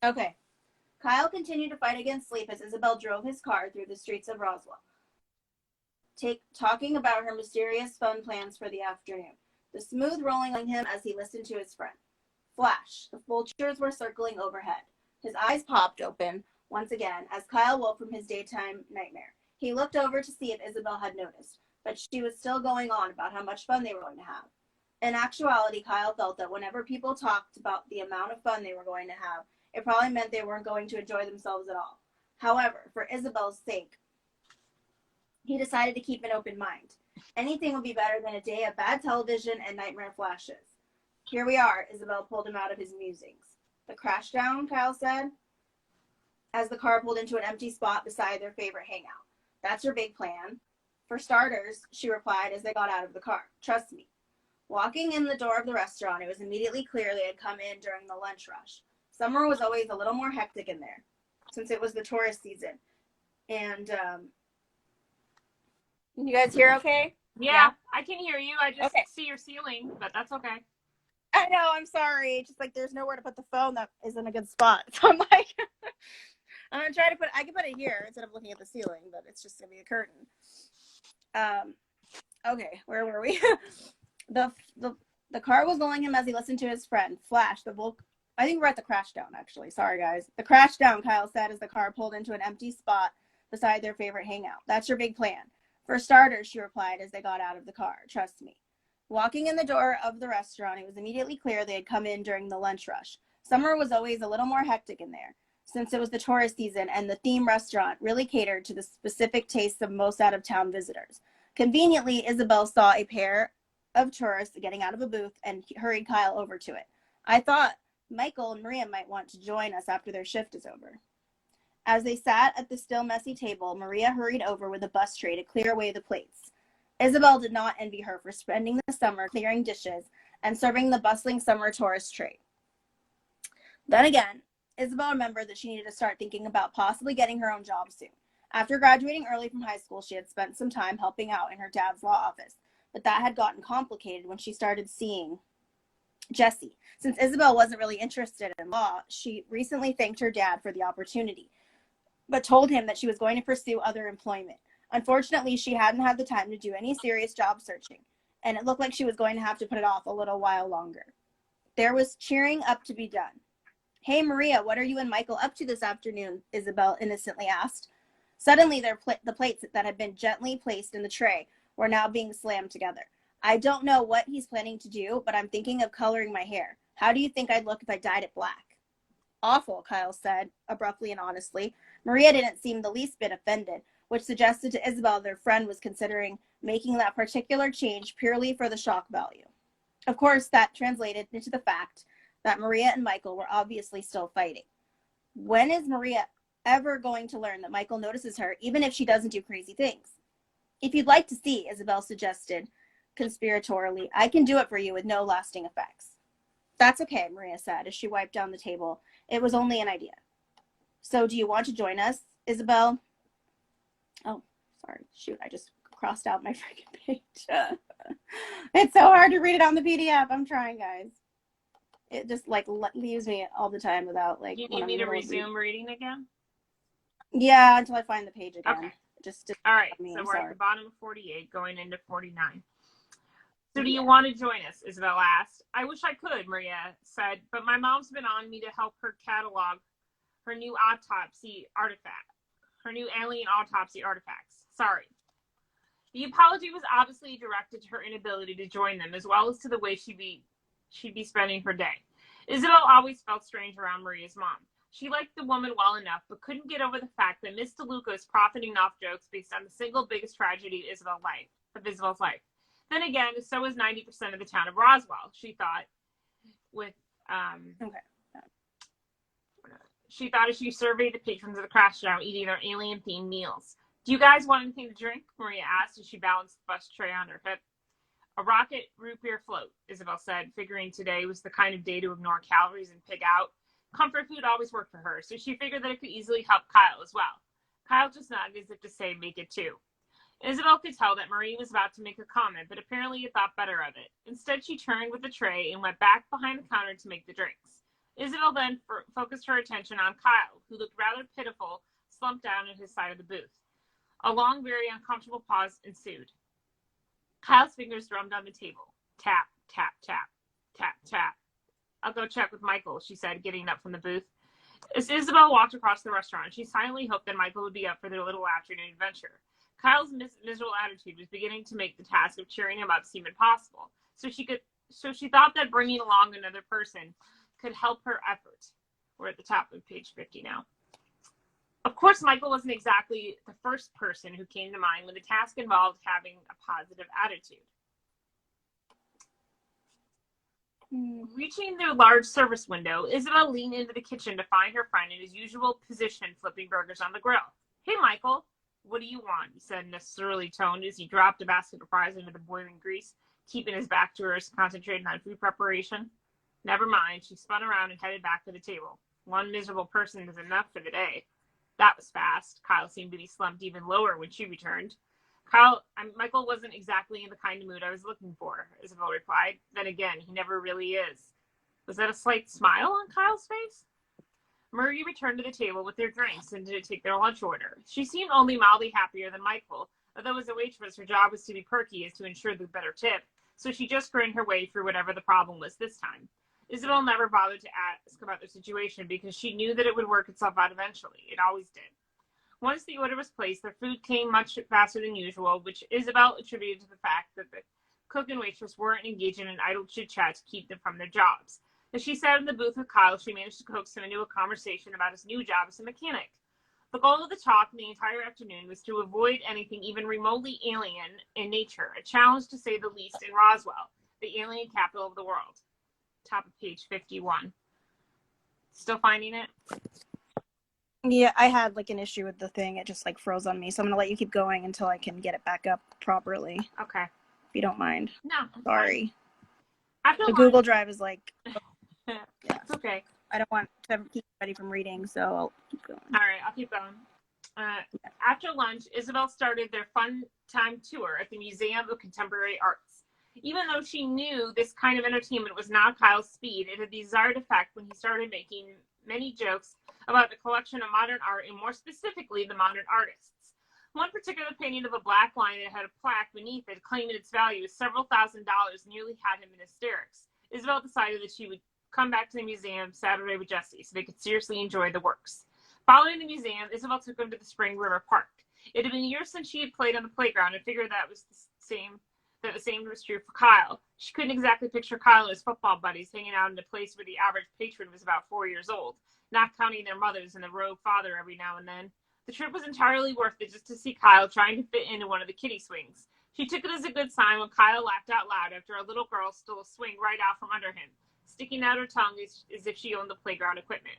Okay. Kyle continued to fight against sleep as Isabel drove his car through the streets of Roswell, talking about her mysterious fun plans for the afternoon. The smooth rolling on him as he listened to his friend. Flash. The vultures were circling overhead. His eyes popped open once again as Kyle woke from his daytime nightmare. He looked over to see if Isabel had noticed. but she was still going on about how much fun they were going to have. In actuality, Kyle felt that whenever people talked about the amount of fun they were going to have, it probably meant they weren't going to enjoy themselves at all. However, for Isabel's sake, he decided to keep an open mind. Anything would be better than a day of bad television and nightmare flashes. Here we are, Isabel pulled him out of his musings. The crash down, Kyle said, as the car pulled into an empty spot beside their favorite hangout. That's your big plan. For starters, she replied as they got out of the car. Trust me. Walking in the door of the restaurant, it was immediately clear they had come in during the lunch rush. Summer was always a little more hectic in there, since it was the tourist season. And, you guys hear okay? Yeah, I can hear you. I just see your ceiling, but that's okay. I know, I'm sorry. It's just like there's nowhere to put the phone that isn't a good spot. So I'm like, I'm going to try to I can put it here instead of looking at the ceiling, but it's just going to be a curtain. Okay, where were we? The car was lulling him as he listened to his friend, Flash, I think we're at the crash down, actually. Sorry, guys. The crash down, Kyle said as the car pulled into an empty spot beside their favorite hangout. That's your big plan. For starters, she replied as they got out of the car. Trust me. Walking in the door of the restaurant, it was immediately clear they had come in during the lunch rush. Summer was always a little more hectic in there, since it was the tourist season and the theme restaurant really catered to the specific tastes of most out-of-town visitors. Conveniently, Isabel saw a pair of tourists getting out of a booth and hurried Kyle over to it. I thought Michael and Maria might want to join us after their shift is over. As they sat at the still messy table, Maria hurried over with a bus tray to clear away the plates. Isabel did not envy her for spending the summer clearing dishes and serving the bustling summer tourist trade. Then again, Isabel remembered that she needed to start thinking about possibly getting her own job soon. After graduating early from high school, she had spent some time helping out in her dad's law office, but that had gotten complicated when she started seeing Jesse. Since Isabel wasn't really interested in law, she recently thanked her dad for the opportunity, but told him that she was going to pursue other employment. Unfortunately, she hadn't had the time to do any serious job searching, and it looked like she was going to have to put it off a little while longer. There was cheering up to be done. Hey, Maria, what are you and Michael up to this afternoon? Isabel innocently asked. Suddenly, the plates that had been gently placed in the tray were now being slammed together. I don't know what he's planning to do, but I'm thinking of coloring my hair. How do you think I'd look if I dyed it black? Awful, Kyle said, abruptly and honestly. Maria didn't seem the least bit offended, which suggested to Isabel their friend was considering making that particular change purely for the shock value. Of course, that translated into the fact that Maria and Michael were obviously still fighting. When is Maria ever going to learn that Michael notices her, even if she doesn't do crazy things? If you'd like to see, Isabel suggested conspiratorially, I can do it for you with no lasting effects. That's okay, Maria said as she wiped down the table. It was only an idea. So do you want to join us, Isabel? Oh, sorry. Shoot, I just crossed out my freaking page. It's so hard to read it on the PDF. I'm trying, guys. It just leaves me all the time without You need me to resume reading again? Yeah, until I find the page again. Okay. Just all right. So we're at the bottom of 48, going into 49. So do you want to join us? Isabel asked. I wish I could, Maria said, but my mom's been on me to help her catalog her new alien autopsy artifacts. Sorry. The apology was obviously directed to her inability to join them, as well as to the way she'd be spending her day. Isabel always felt strange around Maria's mom. She liked the woman well enough, but couldn't get over the fact that Miss DeLuca is profiting off jokes based on the single biggest tragedy of Isabel's life. Then again, so is 90% of the town of Roswell, she thought, She thought as she surveyed the patrons of the crash down eating their alien-themed meals. Do you guys want anything to drink? Maria asked as she balanced the bus tray on her hip. A rocket root beer float, Isabel said, figuring today was the kind of day to ignore calories and pig out. Comfort food always worked for her, so she figured that it could easily help Kyle as well. Kyle just nodded as if to say, make it too. Isabel could tell that Marie was about to make a comment, but apparently had thought better of it. Instead, she turned with the tray and went back behind the counter to make the drinks. Isabel then focused her attention on Kyle, who looked rather pitiful, slumped down at his side of the booth. A long, very uncomfortable pause ensued. Kyle's fingers drummed on the table. Tap, tap, tap, tap, tap. I'll go check with Michael, she said, getting up from the booth. As Isabel walked across the restaurant, she silently hoped that Michael would be up for their little afternoon adventure. Kyle's miserable attitude was beginning to make the task of cheering him up seem impossible. So she thought that bringing along another person could help her effort. We're at the top of page 50 now. Of course, Michael wasn't exactly the first person who came to mind when the task involved having a positive attitude. Reaching their large service window, Isabel leaned into the kitchen to find her friend in his usual position, flipping burgers on the grill. "Hey, Michael, what do you want?" he said in a surly tone as he dropped a basket of fries into the boiling grease, keeping his back to her as concentrated on food preparation. Never mind, she spun around and headed back to the table. One miserable person is enough for the day. That was fast. Kyle seemed to be slumped even lower when she returned. Michael wasn't exactly in the kind of mood I was looking for, Isabel replied. Then again, he never really is. Was that a slight smile on Kyle's face? Marie returned to the table with their drinks and to take their lunch order. She seemed only mildly happier than Michael, although as a waitress, her job was to be perky as to ensure the better tip, so she just grinned her way through whatever the problem was this time. Isabel never bothered to ask about their situation because she knew that it would work itself out eventually. It always did. Once the order was placed, their food came much faster than usual, which Isabel attributed to the fact that the cook and waitress weren't engaging in idle chit-chat to keep them from their jobs. As she sat in the booth with Kyle, she managed to coax him into a conversation about his new job as a mechanic. The goal of the talk the entire afternoon was to avoid anything even remotely alien in nature, a challenge to say the least in Roswell, the alien capital of the world. Top of page 51. Still finding it? Yeah, I had like an issue with the thing. It just like froze on me. So I'm going to let you keep going until I can get it back up properly. Okay. If you don't mind. No. Sorry. After the Google Drive is like... yeah. It's okay. I don't want to keep anybody from reading, so I'll keep going. All right, I'll keep going. After lunch, Isabel started their fun time tour at the Museum of Contemporary Arts. Even though she knew this kind of entertainment was not Kyle's speed, it had the desired effect when he started making many jokes about the collection of modern art and more specifically the modern artists. One particular painting of a black lion that had a plaque beneath it claiming its value was several $1,000s nearly had him in hysterics. Isabel decided that she would come back to the museum Saturday with Jesse so they could seriously enjoy the works. Following the museum, Isabel took him to the Spring River Park. It had been years since she had played on the playground and figured that the same was true for Kyle. She couldn't exactly picture Kyle and his football buddies hanging out in a place where the average patron was about 4 years old, not counting their mothers and a rogue father every now and then. The trip was entirely worth it just to see Kyle trying to fit into one of the kiddie swings. She took it as a good sign when Kyle laughed out loud after a little girl stole a swing right out from under him, sticking out her tongue as if she owned the playground equipment.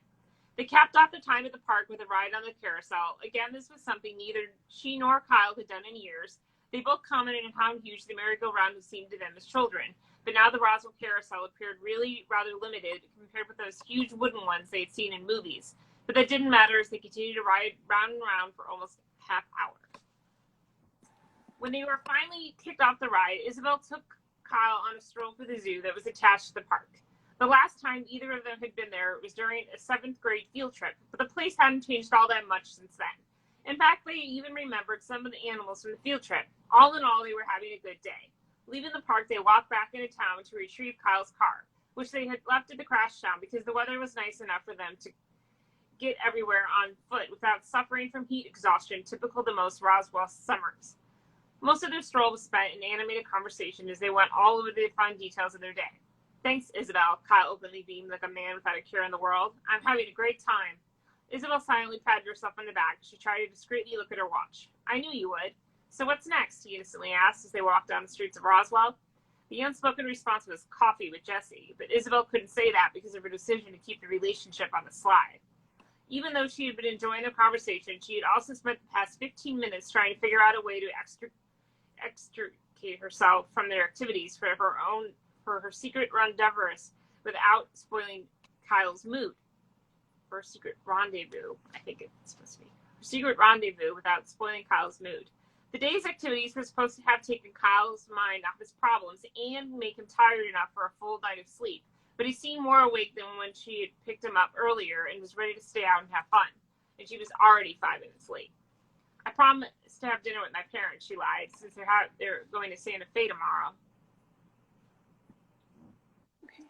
They capped off the time at the park with a ride on the carousel. Again, this was something neither she nor Kyle had done in years. They both commented on how huge the merry-go-round had seemed to them as children, but now the Roswell carousel appeared really rather limited compared with those huge wooden ones they had seen in movies. But that didn't matter as they continued to ride round and round for almost a half hour. When they were finally kicked off the ride, Isabel took Kyle on a stroll through the zoo that was attached to the park. The last time either of them had been there was during a 7th grade field trip, but the place hadn't changed all that much since then. In fact, they even remembered some of the animals from the field trip. All in all, they were having a good day. Leaving the park, they walked back into town to retrieve Kyle's car, which they had left at the crash town because the weather was nice enough for them to get everywhere on foot without suffering from heat exhaustion typical to most Roswell summers. Most of their stroll was spent in animated conversation as they went all over the fun details of their day. "Thanks, Isabel," Kyle openly beamed like a man without a care in the world. "I'm having a great time." Isabel silently patted herself on the back. She tried to discreetly look at her watch. "I knew you would." "So what's next?" he innocently asked as they walked down the streets of Roswell. The unspoken response was coffee with Jesse, but Isabel couldn't say that because of her decision to keep the relationship on the slide. Even though she had been enjoying the conversation, she had also spent the past 15 minutes trying to figure out a way to extricate herself from their activities for her secret rendezvous without spoiling Kyle's mood. For a secret rendezvous, I think it's supposed to be. Her secret rendezvous without spoiling Kyle's mood. The day's activities were supposed to have taken Kyle's mind off his problems and make him tired enough for a full night of sleep, but he seemed more awake than when she had picked him up earlier and was ready to stay out and have fun, and she was already 5 minutes late. "I promised to have dinner with my parents," she lied, since they're going to Santa Fe tomorrow. Okay.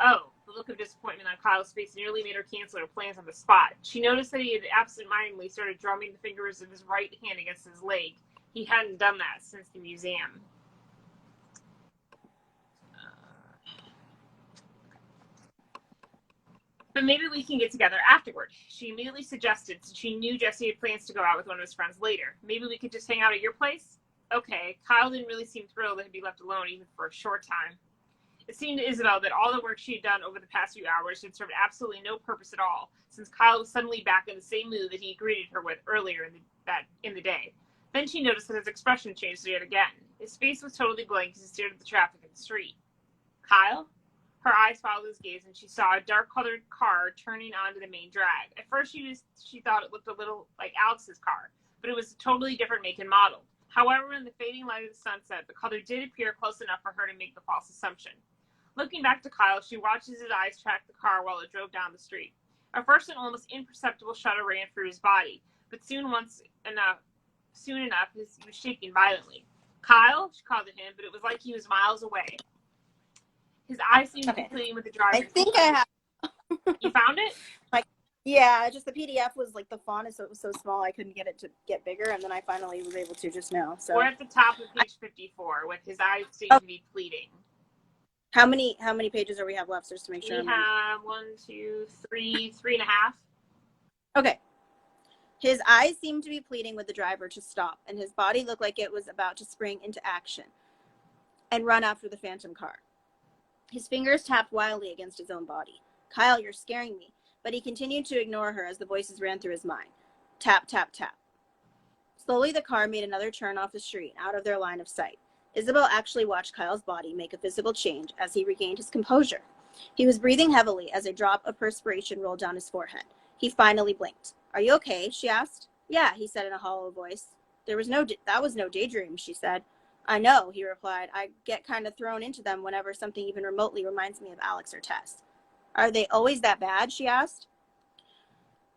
"Oh, the look of disappointment on Kyle's face nearly made her cancel her plans on the spot. She noticed that he had absentmindedly started drumming the fingers of his right hand against his leg. He hadn't done that since the museum. But maybe we can get together afterward, she immediately suggested, since she knew Jesse had plans to go out with one of his friends later. Maybe we could just hang out at your place? Okay. Kyle didn't really seem thrilled that he'd be left alone even for a short time. It seemed to Isabel that all the work she had done over the past few hours had served absolutely no purpose at all, since Kyle was suddenly back in the same mood that he greeted her with earlier in the day. Then she noticed that his expression changed yet again. His face was totally blank as he stared at the traffic in the street. Kyle? Her eyes followed his gaze, and she saw a dark-colored car turning onto the main drag. At first, she thought it looked a little like Alex's car, but it was a totally different make and model. However, in the fading light of the sunset, the color did appear close enough for her to make the false assumption. Looking back to Kyle, she watched as his eyes tracked the car while it drove down the street. At first, an almost imperceptible shudder ran through his body, but soon enough, he was shaking violently. Kyle, she called to him, but it was like he was miles away. His eyes seemed to be pleading with the driver. I think I have. You found it? Yeah, just the PDF was like the font is so small I couldn't get it to get bigger, and then I finally was able to just now. So we're at the top of page 54, with his eyes seeming to be pleading. How many pages do we have left, just to make sure? We have 1, 2, 3, 3.5. Okay. His eyes seemed to be pleading with the driver to stop, and his body looked like it was about to spring into action and run after the phantom car. His fingers tapped wildly against his own body. Kyle, you're scaring me. But he continued to ignore her as the voices ran through his mind. Tap, tap, tap. Slowly, the car made another turn off the street, out of their line of sight. Isabel actually watched Kyle's body make a physical change as he regained his composure. He was breathing heavily as a drop of perspiration rolled down his forehead. He finally blinked. Are you okay? She asked. Yeah, he said in a hollow voice. That was no daydream, she said. I know, he replied. I get kind of thrown into them whenever something even remotely reminds me of Alex or Tess. Are they always that bad? She asked.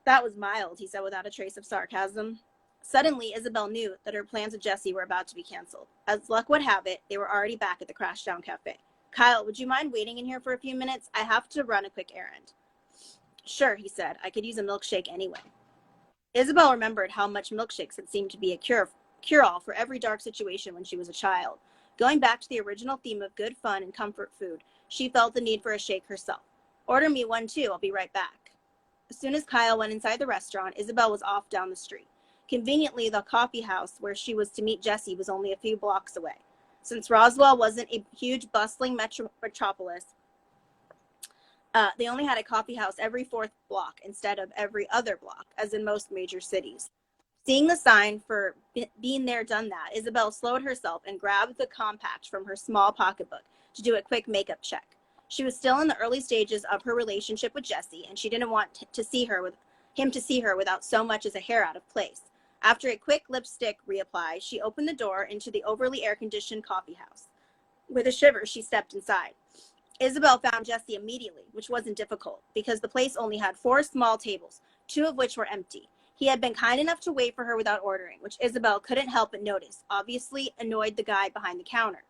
That was mild, he said without a trace of sarcasm. Suddenly, Isabel knew that her plans with Jesse were about to be canceled. As luck would have it, they were already back at the Crashdown Cafe. Kyle, would you mind waiting in here for a few minutes? I have to run a quick errand. Sure, he said. I could use a milkshake anyway. Isabel remembered how much milkshakes had seemed to be a cure-all for every dark situation when she was a child. Going back to the original theme of good fun and comfort food, she felt the need for a shake herself. Order me one too, I'll be right back. As soon as Kyle went inside the restaurant, Isabel was off down the street. Conveniently, the coffee house where she was to meet Jesse was only a few blocks away. Since Roswell wasn't a huge, bustling metropolis, they only had a coffee house every fourth block instead of every other block, as in most major cities. Seeing the sign for being there done that, Isabel slowed herself and grabbed the compact from her small pocketbook to do a quick makeup check. She was still in the early stages of her relationship with Jesse, and she didn't want him to see her without so much as a hair out of place. After a quick lipstick reapply, she opened the door into the overly air-conditioned coffee house. With a shiver, she stepped inside. Isabel found Jesse immediately, which wasn't difficult, because the place only had 4 small tables, 2 of which were empty. He had been kind enough to wait for her without ordering, which Isabel couldn't help but notice, obviously annoyed the guy behind the counter,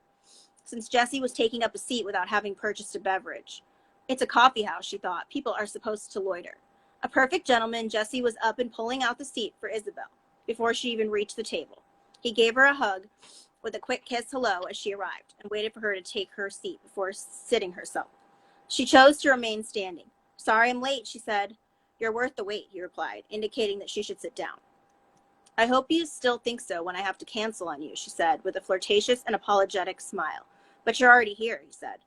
since Jesse was taking up a seat without having purchased a beverage. It's a coffee house, she thought. People are supposed to loiter. A perfect gentleman, Jesse was up and pulling out the seat for Isabel before she even reached the table. He gave her a hug with a quick kiss hello as she arrived and waited for her to take her seat before sitting herself. She chose to remain standing. Sorry I'm late, she said. You're worth the wait, he replied, indicating that she should sit down. I hope you still think so when I have to cancel on you, she said, with a flirtatious and apologetic smile. But you're already here, he said.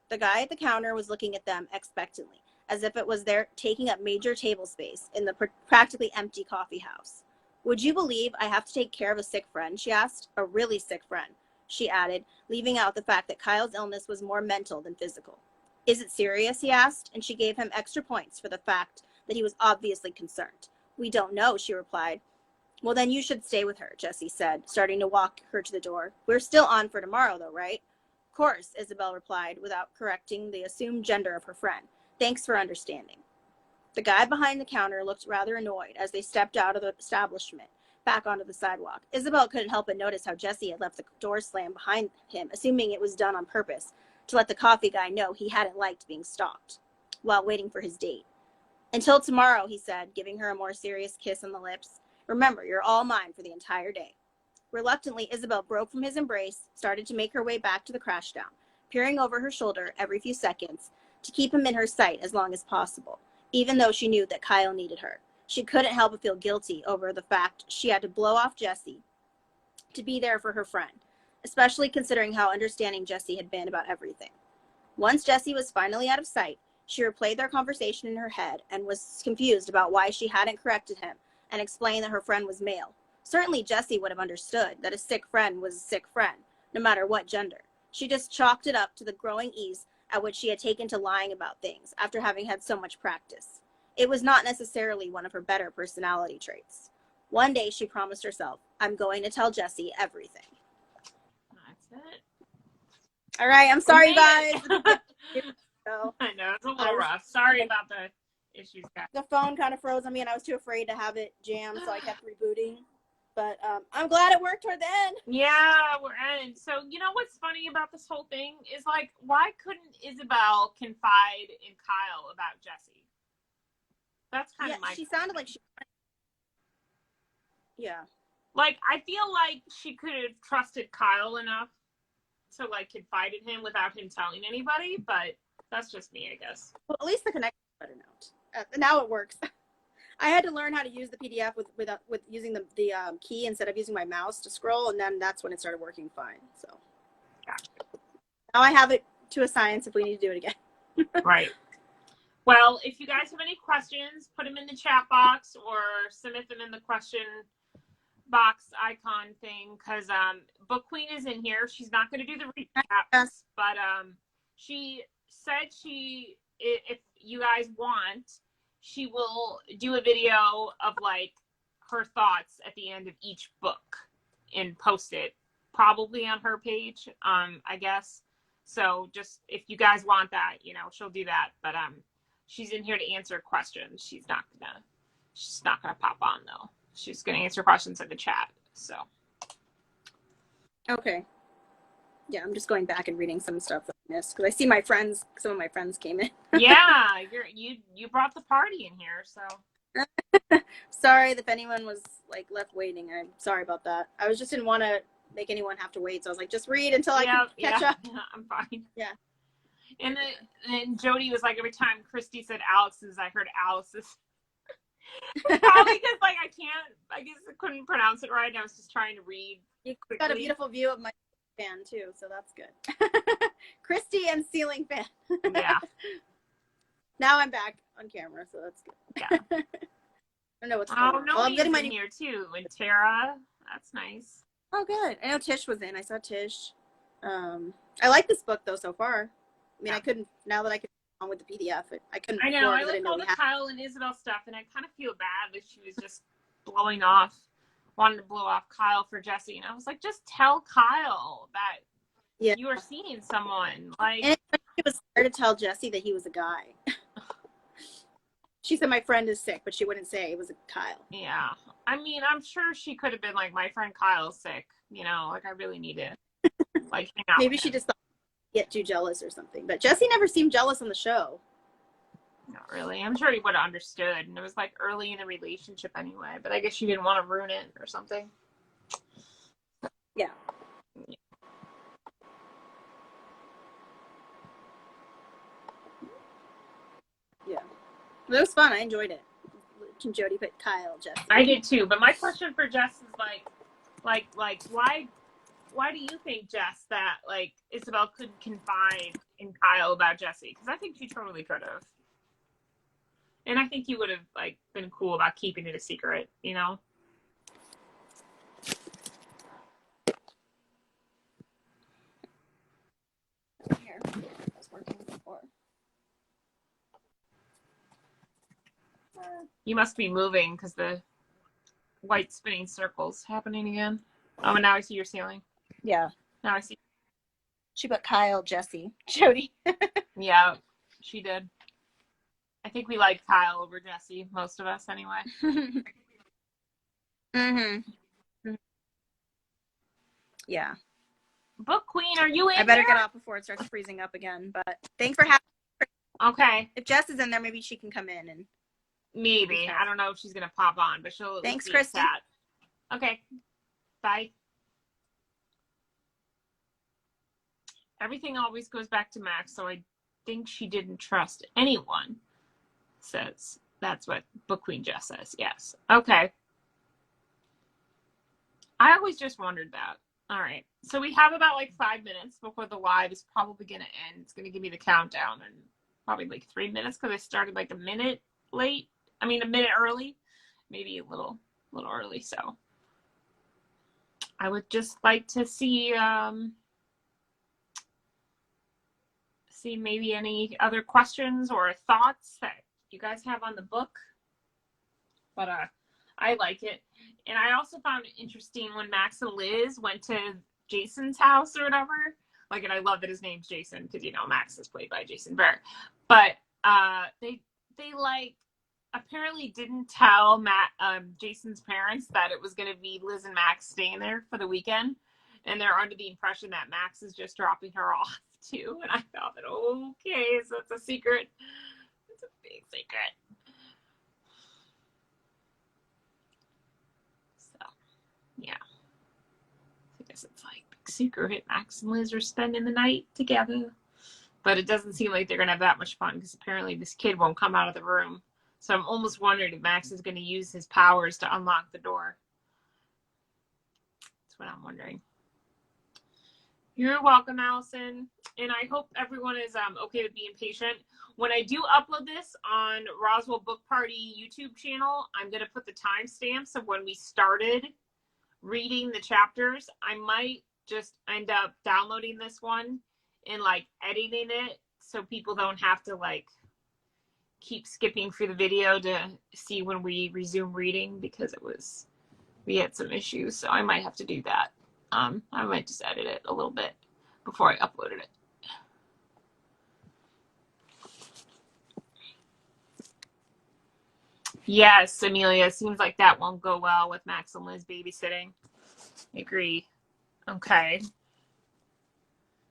The guy at the counter was looking at them expectantly, as if it was their taking up major table space in the practically empty coffee house. Would you believe I have to take care of a sick friend, she asked. A really sick friend, she added, leaving out the fact that Kyle's illness was more mental than physical. Is it serious, he asked, and she gave him extra points for the fact that he was obviously concerned. We don't know, she replied. Well, then you should stay with her, Jesse said, starting to walk her to the door. We're still on for tomorrow, though, right? Of course, Isabel replied, without correcting the assumed gender of her friend. Thanks for understanding. The guy behind the counter looked rather annoyed as they stepped out of the establishment, back onto the sidewalk. Isabel couldn't help but notice how Jesse had left the door slammed behind him, assuming it was done on purpose, to let the coffee guy know he hadn't liked being stalked. while waiting for his date. "Until tomorrow," he said, giving her a more serious kiss on the lips. "Remember, you're all mine for the entire day." Reluctantly, Isabel broke from his embrace, started to make her way back to the crashdown, peering over her shoulder every few seconds to keep him in her sight as long as possible, even though she knew that Kyle needed her. She couldn't help but feel guilty over the fact she had to blow off Jesse to be there for her friend, especially considering how understanding Jesse had been about everything. Once Jesse was finally out of sight, she replayed their conversation in her head and was confused about why she hadn't corrected him and explained that her friend was male. Certainly Jesse would have understood that a sick friend was a sick friend, no matter what gender. She just chalked it up to the growing ease at which she had taken to lying about things after having had so much practice. It was not necessarily one of her better personality traits. One day she promised herself, "I'm going to tell Jesse everything." That's it. All right, I'm sorry, guys. So, I know, it's a little rough. Sorry about the issues, guys. The phone kind of froze on me, and I was too afraid to have it jammed, so I kept rebooting. But I'm glad it worked toward the end. Yeah, we're in. So, you know what's funny about this whole thing is, like, why couldn't Isabel confide in Kyle about Jesse? That's kind of my... she sounded like she... Yeah. Like, I feel like she could have trusted Kyle enough to, like, confide in him without him telling anybody, but that's just me, I guess. Well, at least the connection is better now. Now it works. I had to learn how to use the PDF with using the key instead of using my mouse to scroll, and then that's when it started working fine. So now I have it to a science if we need to do it again. Right. Well, if you guys have any questions, put them in the chat box or submit them in the question box icon thing, because Book Queen is in here. She's not going to do the recaps, but she said if you guys want, she will do a video of, like, her thoughts at the end of each book and post it probably on her page, I guess. So just if you guys want that, you know, she'll do that. But she's in here to answer questions. She's not gonna pop on though. She's gonna answer questions in the chat. So okay. Yeah, I'm just going back and reading some stuff that I missed because I see some of my friends came in. Yeah, you brought the party in here, so. Sorry if anyone was, like, left waiting. I'm sorry about that. I just didn't want to make anyone have to wait, so I was like, just read until I can catch up. Yeah, I'm fine. Yeah. And then Jody was like, every time Christy said Allison's, I heard Alice's. Probably because, like, I guess I couldn't pronounce it right, and I was just trying to read. You got a beautiful view of my fan too, so that's good. Christy and ceiling fan. Yeah. Now I'm back on camera, so that's good. Yeah. I don't know what's going on. No, I'm getting in here too. And Tara, that's nice. Oh, good. I know Tish was in. I saw Tish. I like this book though so far. I mean, I couldn't, now that I can on with the PDF, I couldn't. I know. I like all the Kyle and Isabel stuff, and I kind of feel bad that she was just wanting to blow off Kyle for Jesse, and I was like, just tell Kyle that you are seeing someone. Like, and it was hard to tell Jesse that he was a guy. She said my friend is sick, but she wouldn't say it was a Kyle. Yeah, I mean, I'm sure she could have been like, my friend Kyle's sick. You know, like, I really need to like hang out. Maybe she just thought he'd get too jealous or something. But Jesse never seemed jealous on the show. Not really. I'm sure he would have understood. And it was, like, early in the relationship anyway. But I guess she didn't want to ruin it or something. Yeah. Yeah. It was fun. I enjoyed it. Can Jody put Kyle, Jesse? I did too. But my question for Jess is, like, why do you think, Jess, that, like, Isabel couldn't confide in Kyle about Jesse? Because I think she totally could have. And I think you would have, like, been cool about keeping it a secret, you know? Here, I was working before. You must be moving because the white spinning circle's happening again. Oh, and now I see your ceiling. Yeah. Now I see. She put Kyle, Jesse, Jody. Yeah, she did. I think we like Kyle over Jesse, most of us anyway. Mm-hmm. Yeah. Book Queen, are you in? I better here? get off before it starts freezing up again. But thanks for having me. Okay. If Jess is in there, maybe she can come in and. Maybe. I don't know if she's gonna pop on, but she'll. Thanks, Kristen. Okay. Bye. Everything always goes back to Max, so I think she didn't trust anyone. Says that's what Book Queen Jess says. Yes. Okay. I always just wondered that. All right. So we have about like 5 minutes before the live is probably going to end. It's going to give me the countdown and probably like 3 minutes because I started like a minute late. I mean, a minute early, maybe a little early. So I would just like to see maybe any other questions or thoughts that you guys have on the book. But I like it. And I also found it interesting when Max and Liz went to Jason's house or whatever. Like, and I love that his name's Jason because, you know, Max is played by Jason Bear. But they like apparently didn't tell Jason's parents that it was going to be Liz and Max staying there for the weekend. And they're under the impression that Max is just dropping her off too. And I thought that, okay, so it's a secret. It's a big secret. Yeah. I guess it's like big secret. Max and Liz are spending the night together. But it doesn't seem like they're going to have that much fun because apparently this kid won't come out of the room. So I'm almost wondering if Max is going to use his powers to unlock the door. That's what I'm wondering. You're welcome, Allison. And I hope everyone is okay with being patient. When I do upload this on Roswell Book Party YouTube channel, I'm going to put the timestamps of when we started reading the chapters. I might just end up downloading this one and like editing it so people don't have to like keep skipping through the video to see when we resume reading because we had some issues. So I might have to do that. I might just edit it a little bit before I uploaded it. Yes, Amelia, seems like that won't go well with Max and Liz babysitting. I agree. Okay.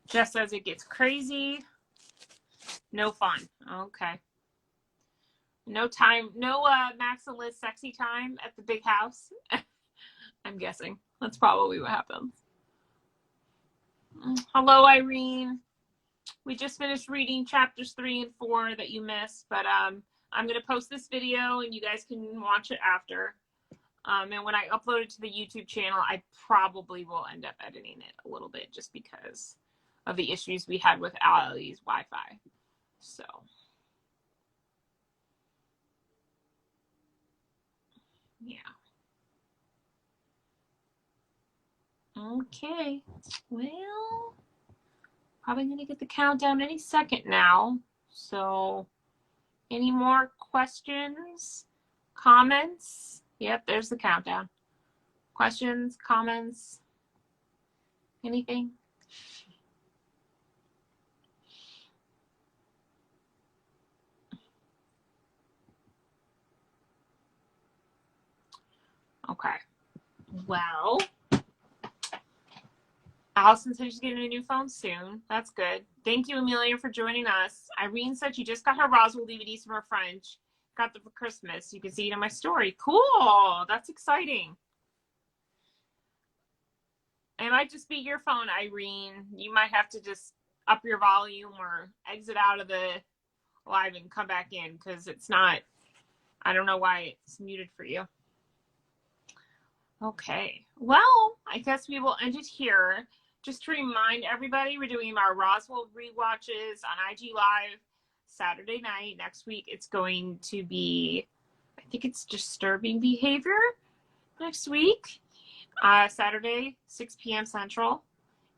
Jess says it gets crazy. No fun. Okay. No time, no Max and Liz sexy time at the big house. I'm guessing. That's probably what happens. Hello, Irene. We just finished reading chapters 3 and 4 that you missed, but I'm going to post this video and you guys can watch it after. And when I upload it to the YouTube channel, I probably will end up editing it a little bit just because of the issues we had with Allie's Wi-Fi. So. Yeah. Okay. Well, probably going to get the countdown any second now. So, any more questions? Comments? Yep, there's the countdown. Questions? Comments? Anything? Okay. Well, Allison said she's getting a new phone soon. That's good. Thank you, Amelia, for joining us. Irene said she just got her Roswell DVDs from her friend. Got them for Christmas. You can see it in my story. Cool. That's exciting. It might just be your phone, Irene. You might have to just up your volume or exit out of the live and come back in because it's not, I don't know why it's muted for you. Okay. Well, I guess we will end it here. Just to remind everybody, we're doing our Roswell rewatches on IG Live Saturday night. Next week, it's going to be, I think it's Disturbing Behavior next week. Saturday, 6 p.m. Central.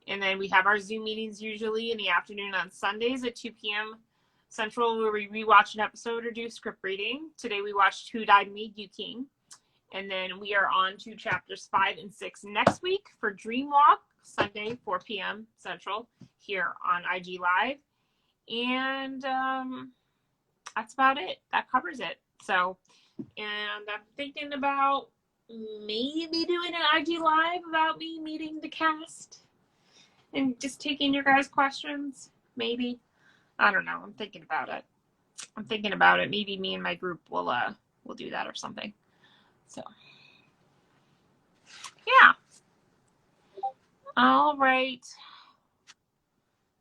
And then we have our Zoom meetings usually in the afternoon on Sundays at 2 p.m. Central, where we rewatch an episode or do script reading. Today we watched Who Died Made You King. And then we are on to chapters 5 and 6 next week for Dreamwalk, Sunday, 4 p.m. Central, here on IG Live. And that's about it. That covers it. So, and I'm thinking about maybe doing an IG Live about me meeting the cast and just taking your guys' questions. Maybe. I don't know. I'm thinking about it. I'm thinking about it. Maybe me and my group will do that or something. So, yeah. All right.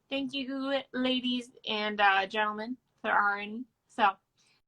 Thank you, ladies and gentlemen, if there are any. So,